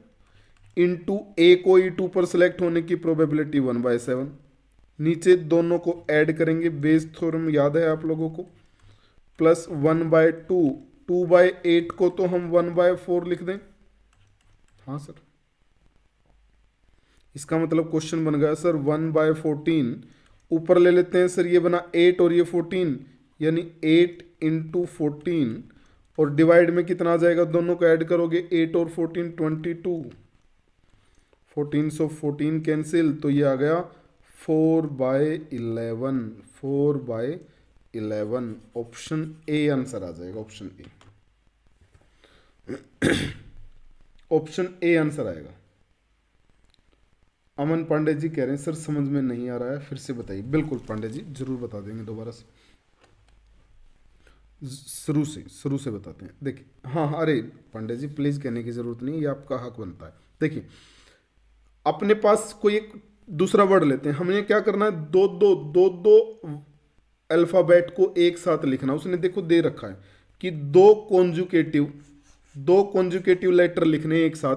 इंटू A को E2 पर सिलेक्ट होने की प्रोबेबिलिटी 1/7। नीचे दोनों को ऐड करेंगे, बेस थ्योरम याद है आप लोगों को, प्लस 1/2, 2/8 को तो हम 1/4 लिख दें। हाँ सर, इसका मतलब क्वेश्चन बन गया सर 1/14, ऊपर ले लेते हैं सर, ये बना 8 और ये 14, यानी 8 × 14, और डिवाइड में कितना आ जाएगा, दोनों को ऐड करोगे 8 और 14 22, 14 कैंसिल, तो ये आ गया 4/11, 4/11, ऑप्शन ए आंसर आ जाएगा, option A, option A answer आएगा। अमन पांडे जी कह रहे हैं सर समझ में नहीं आ रहा है, फिर से बताइए। बिल्कुल पांडे जी, जरूर बता देंगे दोबारा से, शुरू से बताते हैं। देखिए हाँ हाँ, अरे पांडे जी प्लीज कहने की जरूरत नहीं है, ये आपका हक बनता है। देखिए अपने पास कोई एक दूसरा वर्ड लेते हैं, हमें क्या करना है, दो अल्फाबेट को एक साथ लिखना। उसने देखो दे रखा है कि दो कॉन्जुकेटिव लेटर लिखने एक साथ,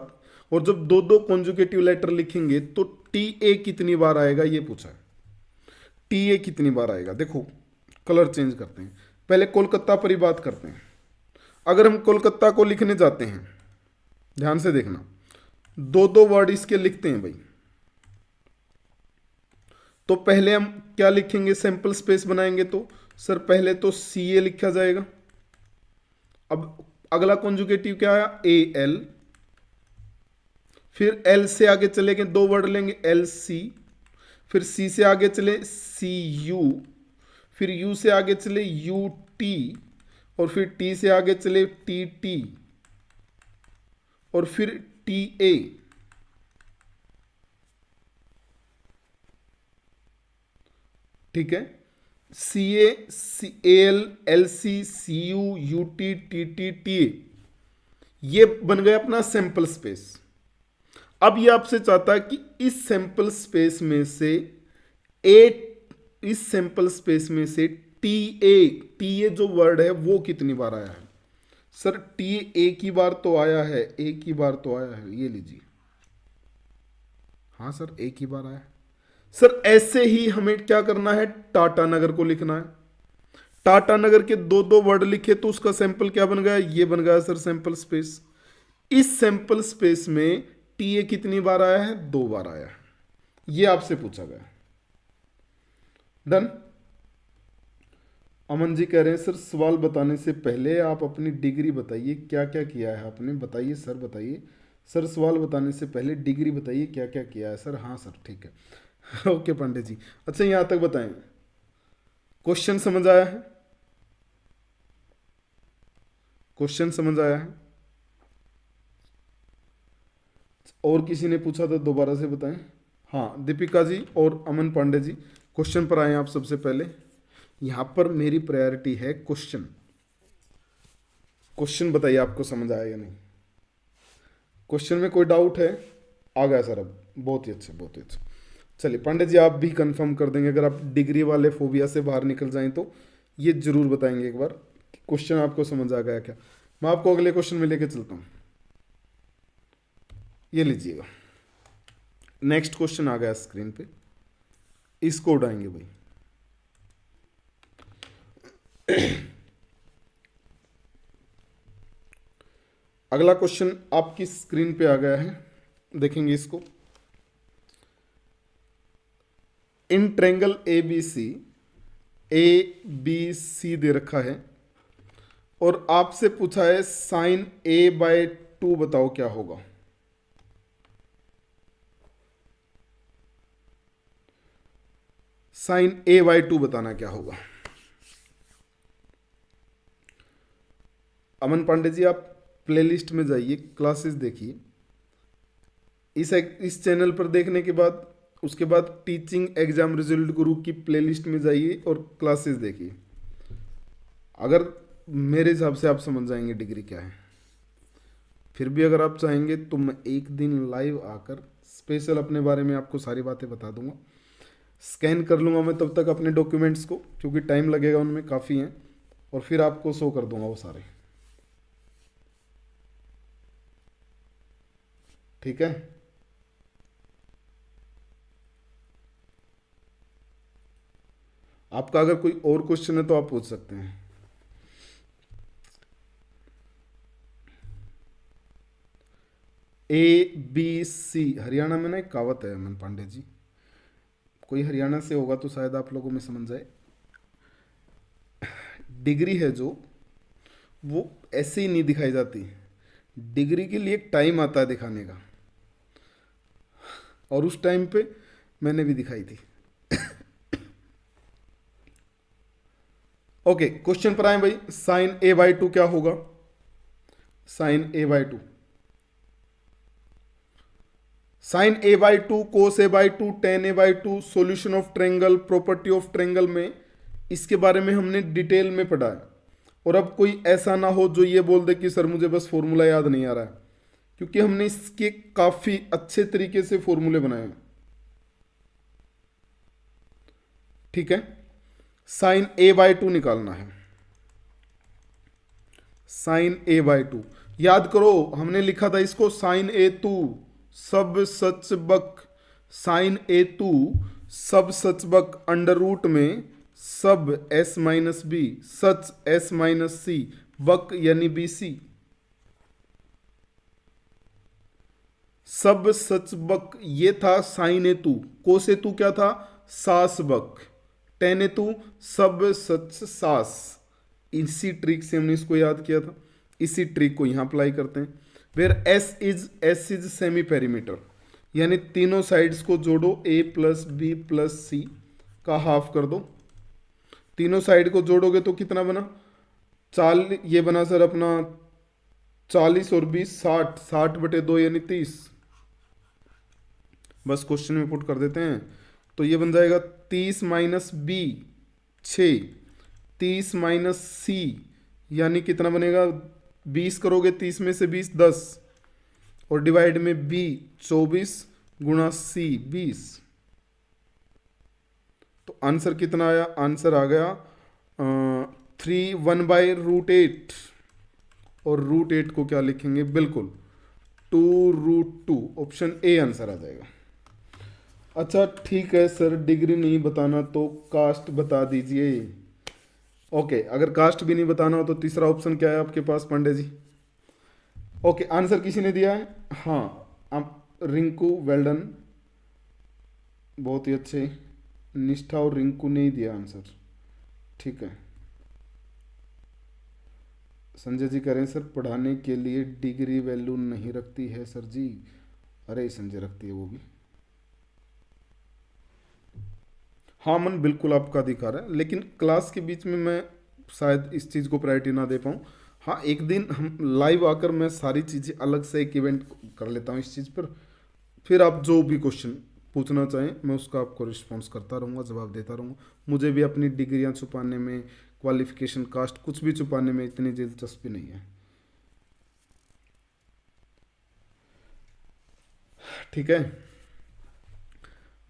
और जब दो कॉन्जुकेटिव लेटर लिखेंगे तो टी ए कितनी बार आएगा, ये पूछा है। टी ए कितनी बार आएगा, देखो कलर चेंज करते हैं, पहले कोलकाता पर ही बात करते हैं। अगर हम कोलकाता को लिखने जाते हैं, ध्यान से देखना, दो वर्ड इसके लिखते हैं भाई, तो पहले हम क्या लिखेंगे, सैंपल स्पेस बनाएंगे, तो सर पहले तो सी ए लिखा जाएगा। अब अगला कॉन्जुगेटिव क्या आया, ए एल, फिर एल से आगे चलेंगे, दो वर्ड लेंगे, एल सी, फिर सी से आगे चले सी यू, फिर यू से आगे चले यू टी, और फिर टी से आगे चले टी टी, और फिर टी ए। ठीक है, C A, C L, L C, C U, U T, T T, T A, ये बन गया अपना सैंपल स्पेस। अब ये आपसे चाहता है कि इस सैंपल स्पेस में से इस सैंपल स्पेस में से टी ए जो वर्ड है वो कितनी बार आया है। सर टी एक ही बार तो आया है, एक ही बार तो आया है, ये लीजिए, हाँ सर एक ही बार आया है। सर ऐसे ही हमें क्या करना है, टाटा नगर को लिखना है। टाटा नगर के दो वर्ड लिखे तो उसका सैंपल क्या बन गया, ये बन गया सर सैंपल स्पेस। इस सैंपल स्पेस में टी ए कितनी बार आया है, 2 बार आया है, ये आपसे पूछा गया। डन। अमन जी कह रहे हैं सर सवाल बताने से पहले आप अपनी डिग्री बताइए, क्या क्या किया है आपने, बताइए सर, बताइए सर, सवाल बताने से पहले डिग्री बताइए क्या क्या किया है सर। हाँ सर ठीक है ओके पांडे जी, अच्छा यहाँ तक बताएं, क्वेश्चन समझ आया है, क्वेश्चन समझ आया है, और किसी ने पूछा तो दोबारा से बताएं। हाँ दीपिका जी और अमन पांडे जी, क्वेश्चन पर आए आप सबसे पहले। यहां पर मेरी प्रायोरिटी है क्वेश्चन, क्वेश्चन बताइए आपको समझ आया या नहीं, क्वेश्चन में कोई डाउट है, आ गया सर अब, बहुत ही अच्छा, बहुत ही अच्छा। चलिए पांडे जी आप भी कंफर्म कर देंगे, अगर आप डिग्री वाले फोबिया से बाहर निकल जाएं तो ये जरूर बताएंगे एक बार कि क्वेश्चन आपको समझ आ गया क्या। मैं आपको अगले क्वेश्चन में लेके चलता हूं, ये लीजिएगा, नेक्स्ट क्वेश्चन आ गया स्क्रीन पे, इसको उड़ाएंगे भाई। अगला क्वेश्चन आपकी स्क्रीन पे आ गया है, देखेंगे इसको। In triangle A B C दे रखा है और आपसे पूछा है साइन A/2 बताओ क्या होगा। साइन A/2 बताना क्या होगा। अमन पांडे जी आप प्लेलिस्ट में जाइए, क्लासेस देखिए, इस चैनल पर देखने के बाद उसके बाद टीचिंग एग्जाम रिजल्ट गुरु की प्लेलिस्ट में जाइए और क्लासेस देखिए, अगर मेरे हिसाब से आप समझ जाएंगे डिग्री क्या है। फिर भी अगर आप चाहेंगे तो मैं एक दिन लाइव आकर स्पेशल अपने बारे में आपको सारी बातें बता दूंगा, स्कैन कर लूँगा मैं तब तक अपने डॉक्यूमेंट्स को, क्योंकि टाइम लगेगा उनमें काफ़ी हैं, और फिर आपको शो कर दूंगा वो सारे। ठीक है, आपका अगर कोई और क्वेश्चन है तो आप पूछ सकते हैं। ABC, हरियाणा में ना एक कहावत है अमन पांडे जी, कोई हरियाणा से होगा तो शायद आप लोगों में समझ जाए। डिग्री है जो, वो ऐसे ही नहीं दिखाई जाती, डिग्री के लिए एक टाइम आता है दिखाने का, और उस टाइम पे मैंने भी दिखाई थी। ओके, क्वेश्चन पर आए भाई। साइन A/2 क्या होगा? Sine A/2, sine A/2, cos A/2, tan A/2, solution of triangle, property of triangle में इसके बारे में हमने डिटेल में पढ़ा है। और अब कोई ऐसा ना हो जो ये बोल दे कि सर मुझे बस फॉर्मूला याद नहीं आ रहा है, क्योंकि हमने इसके काफी अच्छे तरीके से फॉर्मूले बनाए हैं। ठीक है, साइन A/2 निकालना है। साइन A/2 याद करो, हमने लिखा था इसको साइन A2 सब सच बक, साइन A2 सब सच बक अंडर रूट में सब S-B सच S-C बक यानी BC, सब सच बक ये था साइन A2। कोस A2 क्या था? सास बक, टेन A2 सब सच सास। इसी ट्रिक से हमने इसको याद किया था, इसी ट्रिक को यहां अप्लाई करते हैं। Where s is semi perimeter, यानी तीनों साइड्स को जोड़ो, A+B+C का हाफ कर दो। तीनों साइड को जोड़ोगे तो कितना बना? ये बना सर अपना 40 और 20 60, 60/2 यानी 30। बस क्वेश्चन में पुट कर देते हैं तो ये बन जाएगा 30 - B 6, 30 - C यानी कितना बनेगा? 20 करोगे 30 में से 20 10, और डिवाइड में B 24 गुणा C 20। तो आंसर कितना आया? आंसर आ गया 1/√8, और √8 को क्या लिखेंगे? बिल्कुल 2√2, ऑप्शन ए आंसर आ जाएगा। अच्छा ठीक है सर, डिग्री नहीं बताना तो कास्ट बता दीजिए। ओके, अगर कास्ट भी नहीं बताना हो तो तीसरा ऑप्शन क्या है आपके पास पांडे जी? ओके, आंसर किसी ने दिया है? हाँ, आप रिंकू, वेल्डन, बहुत ही अच्छे। निष्ठा और रिंकू ने ही दिया आंसर, ठीक है। संजय जी कह रहे हैं सर पढ़ाने के लिए डिग्री वैल्यू नहीं रखती है सर जी। अरे संजय रखती है वो भी। हाँ मन, बिल्कुल आपका अधिकार है, लेकिन क्लास के बीच में मैं शायद इस चीज़ को प्रायोरिटी ना दे पाऊँ। हाँ, एक दिन हम लाइव आकर मैं सारी चीज़ें अलग से एक इवेंट कर लेता हूँ इस चीज़ पर, फिर आप जो भी क्वेश्चन पूछना चाहें मैं उसका आपको रिस्पॉन्स करता रहूँगा, जवाब देता रहूँगा। मुझे भी अपनी डिग्रियाँ छुपाने में, क्वालिफिकेशन, कास्ट, कुछ भी छुपाने में इतनी दिलचस्पी नहीं है। ठीक है,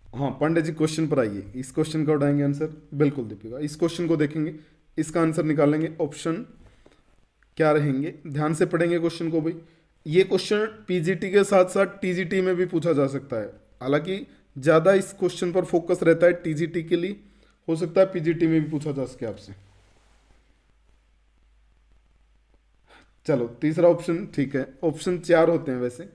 हाँ पांडे जी क्वेश्चन पर आइए, इस क्वेश्चन का उठाएंगे आंसर। बिल्कुल दीपिका, इस क्वेश्चन को देखेंगे, इसका आंसर निकालेंगे। ऑप्शन क्या रहेंगे, ध्यान से पढ़ेंगे क्वेश्चन को भाई। ये क्वेश्चन पीजीटी के साथ साथ टीजीटी में भी पूछा जा सकता है, हालांकि ज़्यादा इस क्वेश्चन पर फोकस रहता है टीजीटी के लिए, हो सकता है पीजीटी में भी पूछा जा सके आपसे। चलो तीसरा ऑप्शन ठीक है, ऑप्शन 4 होते हैं वैसे।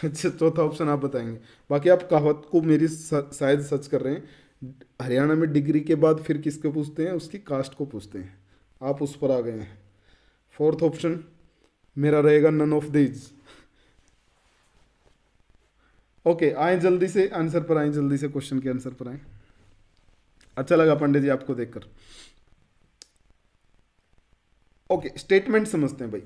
अच्छा, चौथा ऑप्शन आप बताएंगे। बाकी आप कहावत को मेरी शायद सच कर रहे हैं, हरियाणा में डिग्री के बाद फिर किसको पूछते हैं? उसकी कास्ट को पूछते हैं। आप उस पर आ गए हैं। फोर्थ ऑप्शन मेरा रहेगा नन ऑफ दीज। ओके, आए जल्दी से आंसर पर आए, जल्दी से क्वेश्चन के आंसर पर आए। अच्छा लगा पांडे जी आपको देखकर। ओके, स्टेटमेंट समझते हैं भाई।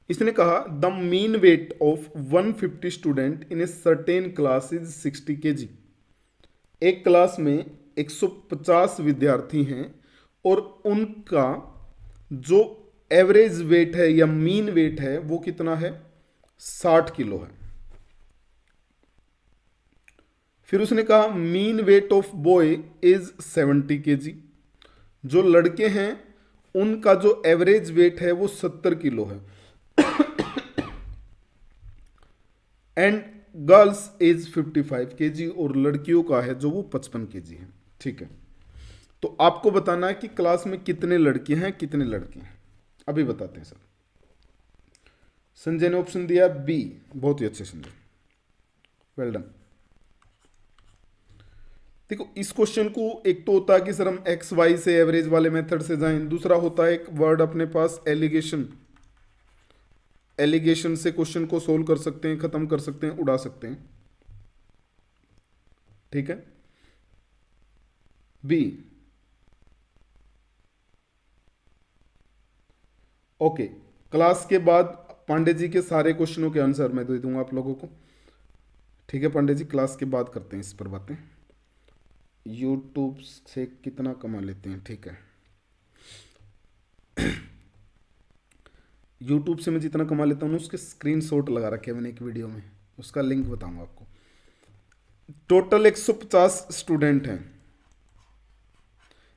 इसने कहा the mean weight of 150 student in a certain class is 60 kg। एक क्लास में 150 विद्यार्थी हैं और उनका जो एवरेज वेट है या मीन वेट है वो कितना है? 60 किलो है। फिर उसने कहा mean weight of boy is 70 kg। जो लड़के हैं उनका जो एवरेज वेट है वो 70 किलो है। एंड गर्ल्स एज 55 केजी और लड़कियों का है जो वो 55 केजी है। ठीक है, तो आपको बताना है कि क्लास में कितने लड़के हैं कितने लड़के हैं। अभी बताते हैं सर। संजय ने ऑप्शन दिया बी, बहुत ही अच्छे संजय, वेल डन। देखो इस क्वेश्चन को एक तो होता है कि सर हम एक्स वाई से एवरेज वाले मेथड से जाएं, दूसरा होता है एक वर्ड अपने पास एलिगेशन, एलिगेशन से क्वेश्चन को सोल्व कर सकते हैं, खत्म कर सकते हैं, उड़ा सकते हैं। ठीक है, बी। ओके, क्लास के बाद पांडे जी के सारे क्वेश्चनों के आंसर मैं दे दूंगा आप लोगों को। ठीक है पांडे जी, क्लास के बाद करते हैं इस पर बातें। यूट्यूब से कितना कमा लेते हैं, ठीक है। यूट्यूब से मैं जितना कमा लेता हूँ उसके स्क्रीनशॉट लगा रखे हैं मैंने एक वीडियो में, उसका लिंक बताऊंगा आपको। टोटल 150 स्टूडेंट हैं।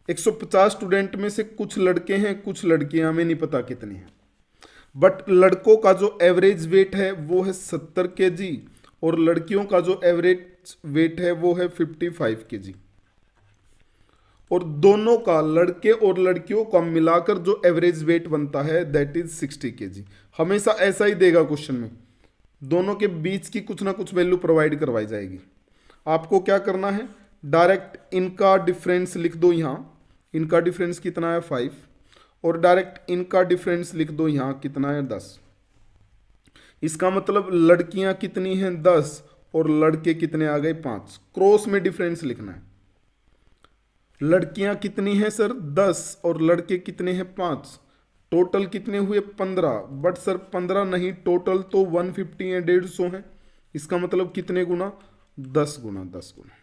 150 स्टूडेंट में से कुछ लड़के हैं कुछ लड़कियां, हमें नहीं पता कितने हैं, बट लड़कों का जो एवरेज वेट है वो है 70 केजी और लड़कियों का जो एवरेज वेट है वो है 55 केजी। और दोनों का, लड़के और लड़कियों का मिलाकर जो एवरेज वेट बनता है दैट इज 60 केजी। हमेशा ऐसा ही देगा क्वेश्चन में, दोनों के बीच की कुछ ना कुछ वैल्यू प्रोवाइड करवाई जाएगी। आपको क्या करना है, डायरेक्ट इनका डिफरेंस लिख दो यहाँ, इनका डिफरेंस कितना है 5, और डायरेक्ट इनका डिफरेंस लिख दो यहाँ कितना है 10। इसका मतलब लड़कियां कितनी हैं 10 और लड़के कितने आ गए 5। क्रॉस में डिफरेंस लिखना है। लड़कियां कितनी हैं सर 10 और लड़के कितने हैं 5, टोटल कितने हुए 15। बट सर 15 नहीं, टोटल तो 150 है, 150 है। इसका मतलब कितने गुना, 10 गुना, 10 गुना।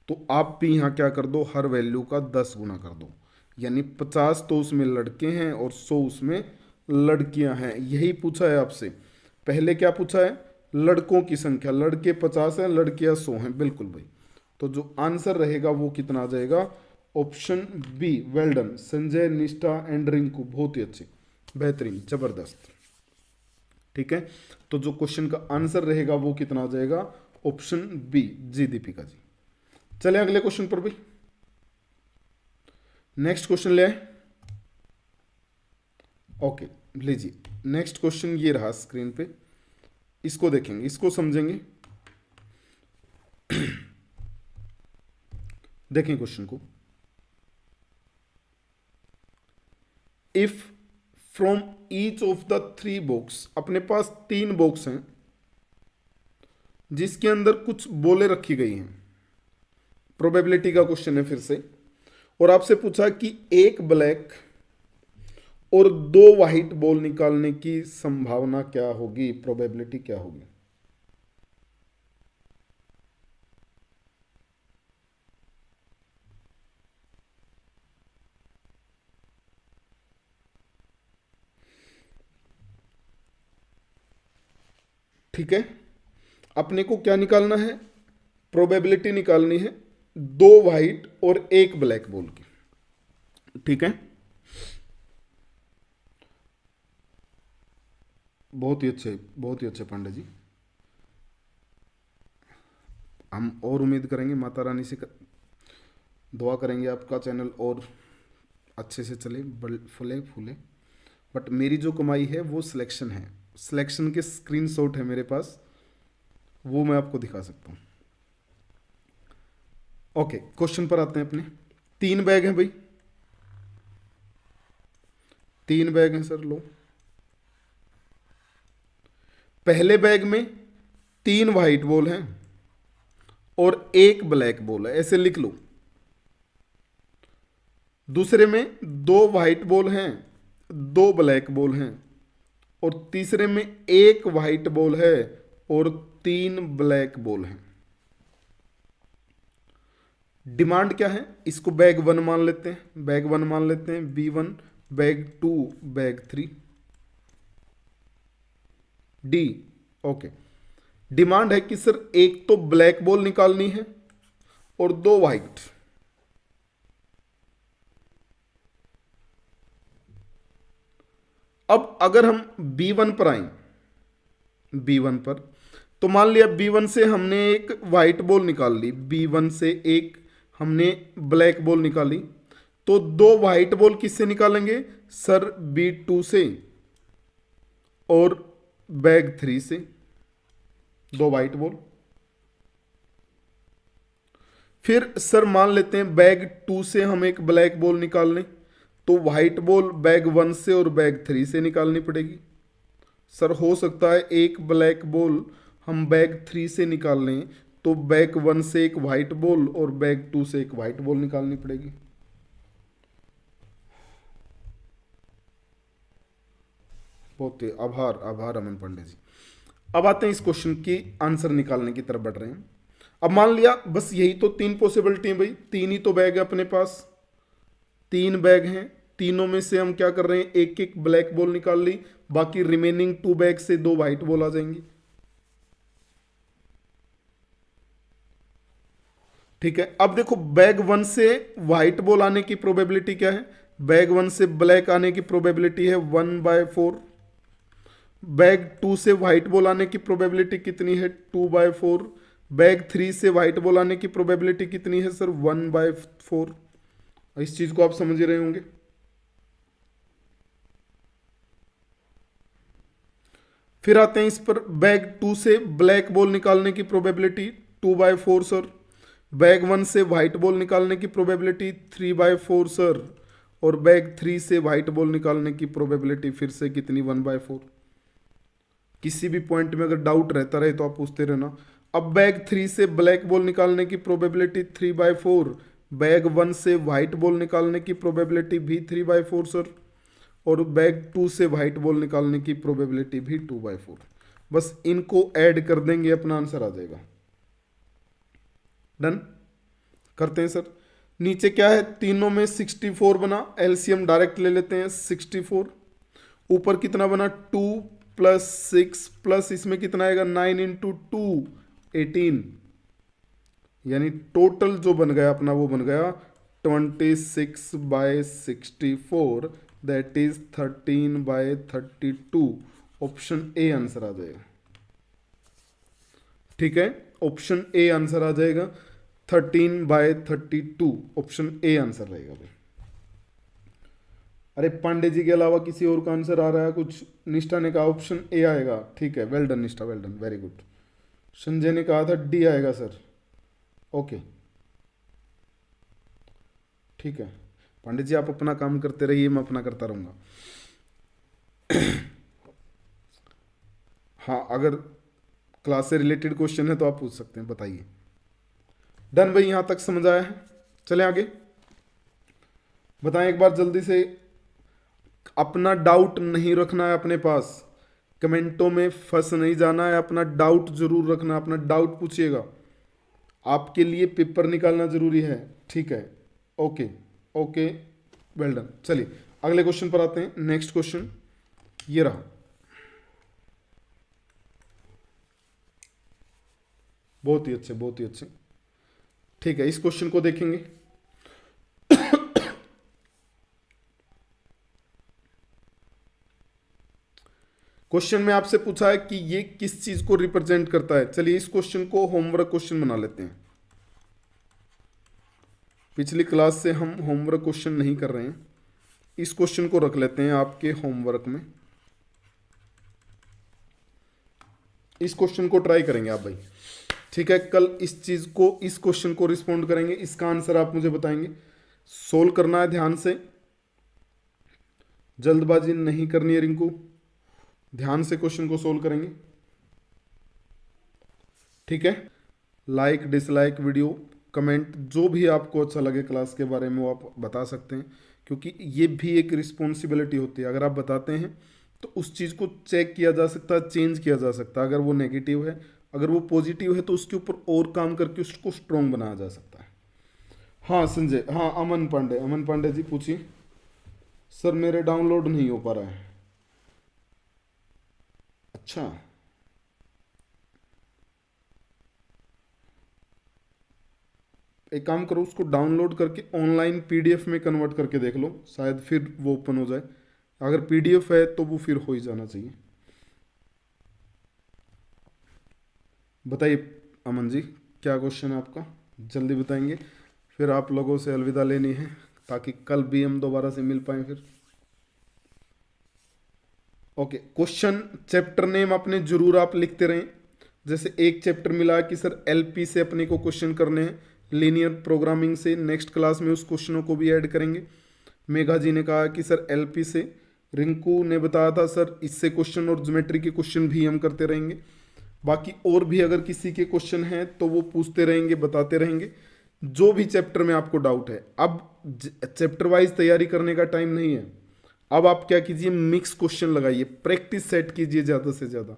तो आप भी यहां क्या कर दो, हर वैल्यू का 10 गुना कर दो, यानी 50 तो उसमें लड़के हैं और 100 उसमें लड़कियां हैं। यही पूछा है आपसे। पहले क्या पूछा है, लड़कों की संख्या, लड़के 50 हैं लड़कियां 100 हैं, बिल्कुल भाई। तो जो आंसर रहेगा वो कितना आ जाएगा, option B. Well done Sanjay, Nishtha and Rinku, बहुत ही अच्छे, बेहतरीन, जबरदस्त। ठीक है, तो जो क्वेश्चन का आंसर रहेगा वो कितना आ जाएगा, ऑप्शन बी। जी दीपिका जी, चले अगले क्वेश्चन पर भाई। नेक्स्ट क्वेश्चन ले आए। ओके लीजिए, नेक्स्ट क्वेश्चन ये रहा स्क्रीन पे, इसको देखेंगे, इसको समझेंगे। देखें क्वेश्चन को। If from each of the 3 box, अपने पास 3 बॉक्स हैं जिसके अंदर कुछ बोले रखी गई हैं। प्रोबेबिलिटी का क्वेश्चन है फिर से, और आपसे पूछा कि एक ब्लैक और 2 व्हाइट बॉल निकालने की संभावना क्या होगी, प्रोबेबिलिटी क्या होगी। ठीक है, अपने को क्या निकालना है, प्रोबेबिलिटी निकालनी है 2 व्हाइट और 1 ब्लैक बॉल की। ठीक है, बहुत ही अच्छे, बहुत ही अच्छे पांडे जी। हम और उम्मीद करेंगे, माता रानी से दुआ करेंगे आपका चैनल और अच्छे से चले, फूले फूले। बट मेरी जो कमाई है वो सिलेक्शन है, सिलेक्शन के स्क्रीनशॉट है मेरे पास, वो मैं आपको दिखा सकता हूँ। ओके, क्वेश्चन पर आते हैं अपने। 3 बैग हैं भाई, 3 बैग हैं सर, लो। पहले बैग में 3 व्हाइट बॉल हैं और 1 ब्लैक बॉल है, ऐसे लिख लो। दूसरे में 2 व्हाइट बॉल हैं, 2 ब्लैक बॉल हैं, और तीसरे में 1 व्हाइट बॉल है और 3 ब्लैक बॉल हैं। डिमांड क्या है, इसको बैग 1 मान लेते हैं, बैग 1 मान लेते हैं, B1, bag 2, bag 3, D. Okay, demand है कि सर एक तो ब्लैक बॉल निकालनी है और 2 व्हाइट। अब अगर हम B1 पर आए, B1 पर तो मान लिया B1 से हमने एक वाइट बॉल निकाल ली, B1 से एक हमने ब्लैक बॉल निकाली, तो दो वाइट बॉल किससे निकालेंगे सर? B2 से और बैग 3 से, दो वाइट बॉल। फिर सर मान लेते हैं बैग 2 से हम एक ब्लैक बॉल निकाल लें, तो वाइट बॉल बैग 1 से और बैग 3 से निकालनी पड़ेगी। सर हो सकता है एक ब्लैक बॉल हम बैग 3 से निकाल लें, तो बैग 1 से एक वाइट बॉल और बैग 2 से एक वाइट बॉल निकालनी पड़ेगी। बहुत ही आभार आभार अमन पांडे जी। अब आते हैं इस क्वेश्चन की आंसर निकालने की तरफ बढ़ रहे हैं। अब मान लिया बस यही तो तीन पॉसिबिलिटी है भाई, तीन ही तो बैग है अपने पास, तीन बैग हैं, तीनों में से हम क्या कर रहे हैं, एक एक ब्लैक बॉल निकाल ली, बाकी रिमेनिंग 2 बैग से 2 व्हाइट बॉल आ जाएंगी। ठीक है, अब देखो बैग 1 से व्हाइट बॉल आने की प्रोबेबिलिटी क्या है? बैग 1 से ब्लैक आने की प्रोबेबिलिटी है 1/4। बैग 2 से व्हाइट बॉल आने की प्रोबेबिलिटी कितनी है? 2/4। बैग 3 से व्हाइट बॉल आने की प्रोबेबिलिटी कितनी है सर? 1/4। इस चीज को आप समझ रहे होंगे। फिर आते हैं इस पर, बैग 2 से ब्लैक बॉल निकालने की प्रोबेबिलिटी 2/4 सर। बैग 1 से व्हाइट बॉल निकालने की प्रोबेबिलिटी 3/4 सर। और बैग 3 से व्हाइट बॉल निकालने की प्रोबेबिलिटी फिर से कितनी? 1/4। किसी भी पॉइंट में अगर डाउट रहता रहे तो आप पूछते रहना। अब बैग 3 से ब्लैक बॉल निकालने की प्रोबेबिलिटी 3/4, बैग 1 से व्हाइट बॉल निकालने की प्रोबेबिलिटी भी 3/4 सर, और बैग 2 से व्हाइट बॉल निकालने की प्रोबेबिलिटी भी 2/4। बस इनको ऐड कर देंगे, अपना आंसर आ जाएगा। डन करते हैं सर। नीचे क्या है? तीनों में 64 बना, एलसीएम डायरेक्ट ले लेते हैं 64। ऊपर कितना बना? 2 + 6 प्लस इसमें कितना आएगा? 9 × 2 18, यानी टोटल जो बन गया अपना वो बन गया 26/64, that is 13/32। Option A answer आ जाएगा। ठीक है, ऑप्शन ए आंसर आ जाएगा, 13/32 ऑप्शन ए आंसर रहेगा भाई। अरे पांडे जी के अलावा किसी और का आंसर आ रहा है कुछ? निष्ठा ने कहा ऑप्शन ए आएगा। ठीक है, वेल डन निष्ठा, well done, very good. Sanjay ने कहा था डी आएगा सर। ओके ठीक है, पांडे जी आप अपना काम करते रहिए, मैं अपना करता रहूंगा। हाँ, अगर क्लास से रिलेटेड क्वेश्चन है तो आप पूछ सकते हैं, बताइए। डन भाई, यहां तक समझ आया है? चलें आगे, बताएं एक बार जल्दी से। अपना डाउट नहीं रखना है अपने पास, कमेंटों में फंस नहीं जाना है, अपना डाउट जरूर रखना, अपना डाउट पूछिएगा, आपके लिए पेपर निकालना जरूरी है। ठीक है, ओके ओके, वेल डन। चलिए अगले क्वेश्चन पर आते हैं। नेक्स्ट क्वेश्चन ये रहा, बहुत ही अच्छे, बहुत ही अच्छे। ठीक है, इस क्वेश्चन को देखेंगे। क्वेश्चन में आपसे पूछा है कि ये किस चीज को रिप्रेजेंट करता है। चलिए इस क्वेश्चन को होमवर्क क्वेश्चन बना लेते हैं। पिछली क्लास से हम होमवर्क क्वेश्चन नहीं कर रहे हैं, इस क्वेश्चन को रख लेते हैं आपके होमवर्क में। इस क्वेश्चन को ट्राई करेंगे आप भाई। ठीक है, कल इस चीज को, इस क्वेश्चन को रिस्पॉन्ड करेंगे, इसका आंसर आप मुझे बताएंगे। सोल्व करना है ध्यान से, जल्दबाजी नहीं करनी है रिंकू, ध्यान से क्वेश्चन को सोल्व करेंगे। ठीक है, लाइक डिसलाइक वीडियो कमेंट जो भी आपको अच्छा लगे क्लास के बारे में वो आप बता सकते हैं, क्योंकि ये भी एक रिस्पॉन्सिबिलिटी होती है। अगर आप बताते हैं तो उस चीज़ को चेक किया जा सकता है, चेंज किया जा सकता है। अगर वो नेगेटिव है, अगर वो पॉजिटिव है तो उसके ऊपर और काम करके उसको स्ट्रॉन्ग बनाया जा सकता है। हाँ संजय, हाँ अमन पांडे, अमन पांडे जी पूछिए। सर मेरे डाउनलोड नहीं हो पा रहा है। अच्छा, एक काम करो, उसको डाउनलोड करके ऑनलाइन पीडीएफ में कन्वर्ट करके देख लो, शायद फिर वो ओपन हो जाए। अगर पीडीएफ है तो वो फिर हो ही जाना चाहिए। बताइए अमन जी, क्या क्वेश्चन है आपका? जल्दी बताएंगे, फिर आप लोगों से अलविदा लेनी है, ताकि कल भी हम दोबारा से मिल पाएं फिर। ओके, क्वेश्चन चैप्टर नेम अपने जरूर आप लिखते रहें। जैसे एक चैप्टर मिला कि सर एलपी से अपने को क्वेश्चन करने हैं, लीनियर प्रोग्रामिंग से, नेक्स्ट क्लास में उस क्वेश्चनों को भी ऐड करेंगे। मेघा जी ने कहा कि सर एलपी से, रिंकू ने बताया था सर इससे क्वेश्चन, और ज्योमेट्री के क्वेश्चन भी हम करते रहेंगे। बाकी और भी अगर किसी के क्वेश्चन हैं तो वो पूछते रहेंगे, बताते रहेंगे, जो भी चैप्टर में आपको डाउट है। अब चैप्टर वाइज तैयारी करने का टाइम नहीं है। अब आप क्या कीजिए, मिक्स क्वेश्चन लगाइए, प्रैक्टिस सेट कीजिए ज़्यादा से ज़्यादा,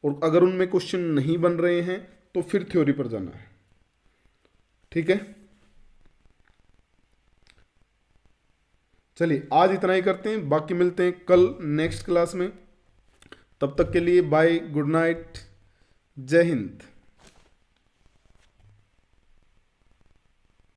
और अगर उनमें क्वेश्चन नहीं बन रहे हैं तो फिर थ्योरी पर जाना है। ठीक है, चलिए आज इतना ही करते हैं, बाकी मिलते हैं कल नेक्स्ट क्लास में। तब तक के लिए बाय, गुड नाइट, जय हिंद।